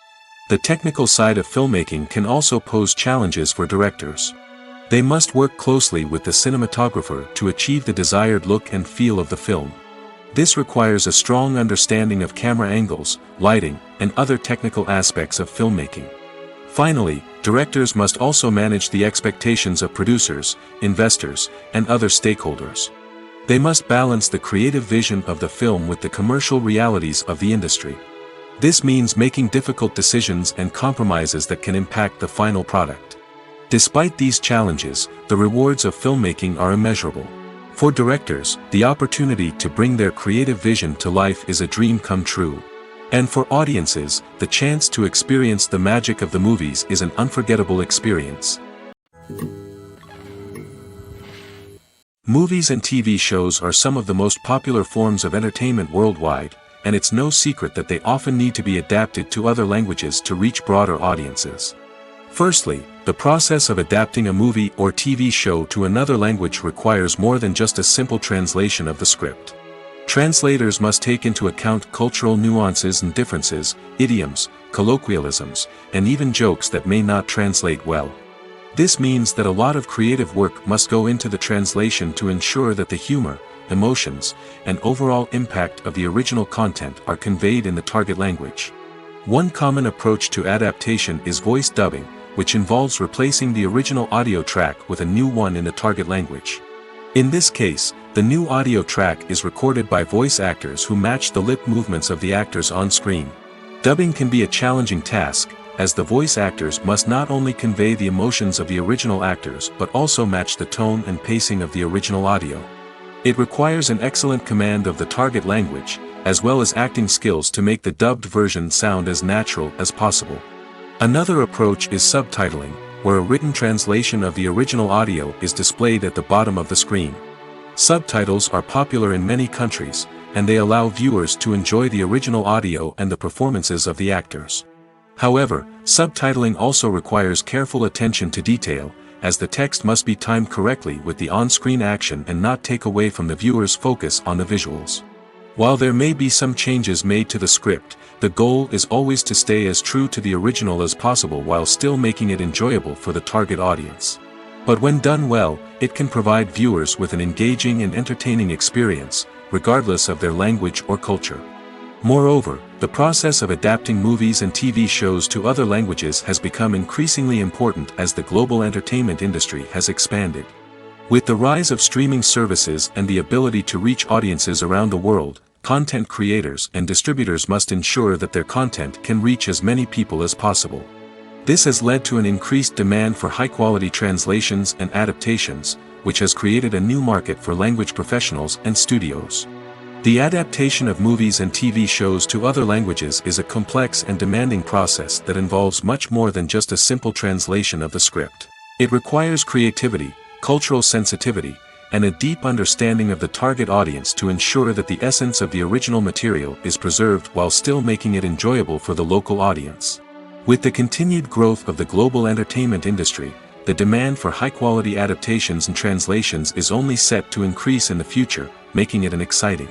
The technical side of filmmaking can also pose challenges for directors. They must work closely with the cinematographer to achieve the desired look and feel of the film. This requires a strong understanding of camera angles, lighting, and other technical aspects of filmmaking. Finally, directors must also manage the expectations of producers, investors, and other stakeholders. They must balance the creative vision of the film with the commercial realities of the industry. This means making difficult decisions and compromises that can impact the final product. Despite these challenges, the rewards of filmmaking are immeasurable. For directors, the opportunity to bring their creative vision to life is a dream come true. And for audiences, the chance to experience the magic of the movies is an unforgettable experience. Movies and TV shows are some of the most popular forms of entertainment worldwide, and it's no secret that they often need to be adapted to other languages to reach broader audiences. Firstly, the process of adapting a movie or TV show to another language requires more than just a simple translation of the script. Translators must take into account cultural nuances and differences, idioms, colloquialisms, and even jokes that may not translate well. This means that a lot of creative work must go into the translation to ensure that the humor, emotions, and overall impact of the original content are conveyed in the target language. One common approach to adaptation is voice dubbing, which involves replacing the original audio track with a new one in the target language. In this case, the new audio track is recorded by voice actors who match the lip movements of the actors on screen. Dubbing can be a challenging task, as the voice actors must not only convey the emotions of the original actors but also match the tone and pacing of the original audio. It requires an excellent command of the target language, as well as acting skills to make the dubbed version sound as natural as possible. Another approach is subtitling, where a written translation of the original audio is displayed at the bottom of the screen. Subtitles are popular in many countries, and they allow viewers to enjoy the original audio and the performances of the actors. However, subtitling also requires careful attention to detail, as the text must be timed correctly with the on-screen action and not take away from the viewer's focus on the visuals. While there may be some changes made to the script, the goal is always to stay as true to the original as possible while still making it enjoyable for the target audience. But when done well, it can provide viewers with an engaging and entertaining experience, regardless of their language or culture. Moreover, the process of adapting movies and TV shows to other languages has become increasingly important as the global entertainment industry has expanded. With the rise of streaming services and the ability to reach audiences around the world, content creators and distributors must ensure that their content can reach as many people as possible. This has led to an increased demand for high-quality translations and adaptations, which has created a new market for language professionals and studios. The adaptation of movies and TV shows to other languages is a complex and demanding process that involves much more than just a simple translation of the script. It requires creativity, cultural sensitivity, and a deep understanding of the target audience to ensure that the essence of the original material is preserved while still making it enjoyable for the local audience. With the continued growth of the global entertainment industry, the demand for high-quality adaptations and translations is only set to increase in the future, making it exciting.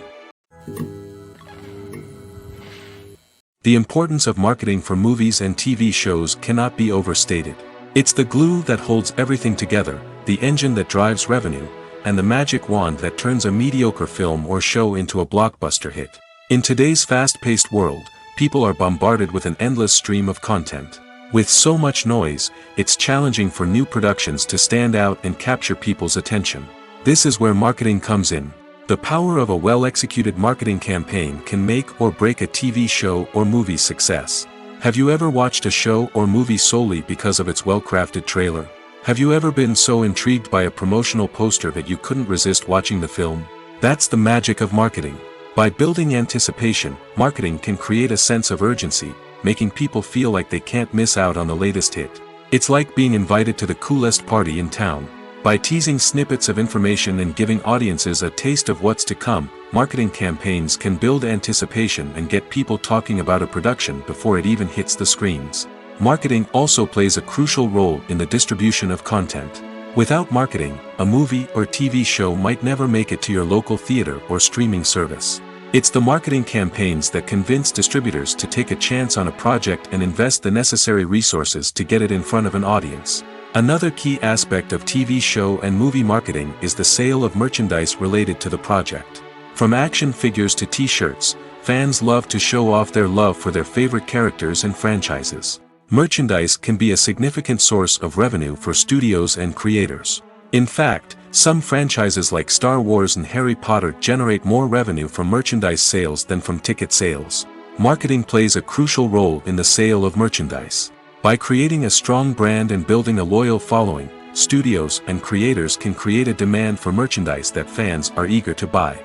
The importance of marketing for movies and TV shows cannot be overstated. It's the glue that holds everything together, the engine that drives revenue, and the magic wand that turns a mediocre film or show into a blockbuster hit. In today's fast-paced world, people are bombarded with an endless stream of content. With so much noise, it's challenging for new productions to stand out and capture people's attention. This is where marketing comes in. The power of a well-executed marketing campaign can make or break a TV show or movie's success. Have you ever watched a show or movie solely because of its well-crafted trailer? Have you ever been so intrigued by a promotional poster that you couldn't resist watching the film? That's the magic of marketing. By building anticipation, marketing can create a sense of urgency, making people feel like they can't miss out on the latest hit. It's like being invited to the coolest party in town. By teasing snippets of information and giving audiences a taste of what's to come, marketing campaigns can build anticipation and get people talking about a production before it even hits the screens. Marketing also plays a crucial role in the distribution of content. Without marketing, a movie or TV show might never make it to your local theater or streaming service. It's the marketing campaigns that convince distributors to take a chance on a project and invest the necessary resources to get it in front of an audience. Another key aspect of TV show and movie marketing is the sale of merchandise related to the project. From action figures to t-shirts, fans love to show off their love for their favorite characters and franchises. Merchandise can be a significant source of revenue for studios and creators. In fact, some franchises like Star Wars and Harry Potter generate more revenue from merchandise sales than from ticket sales. Marketing plays a crucial role in the sale of merchandise. By creating a strong brand and building a loyal following, studios and creators can create a demand for merchandise that fans are eager to buy.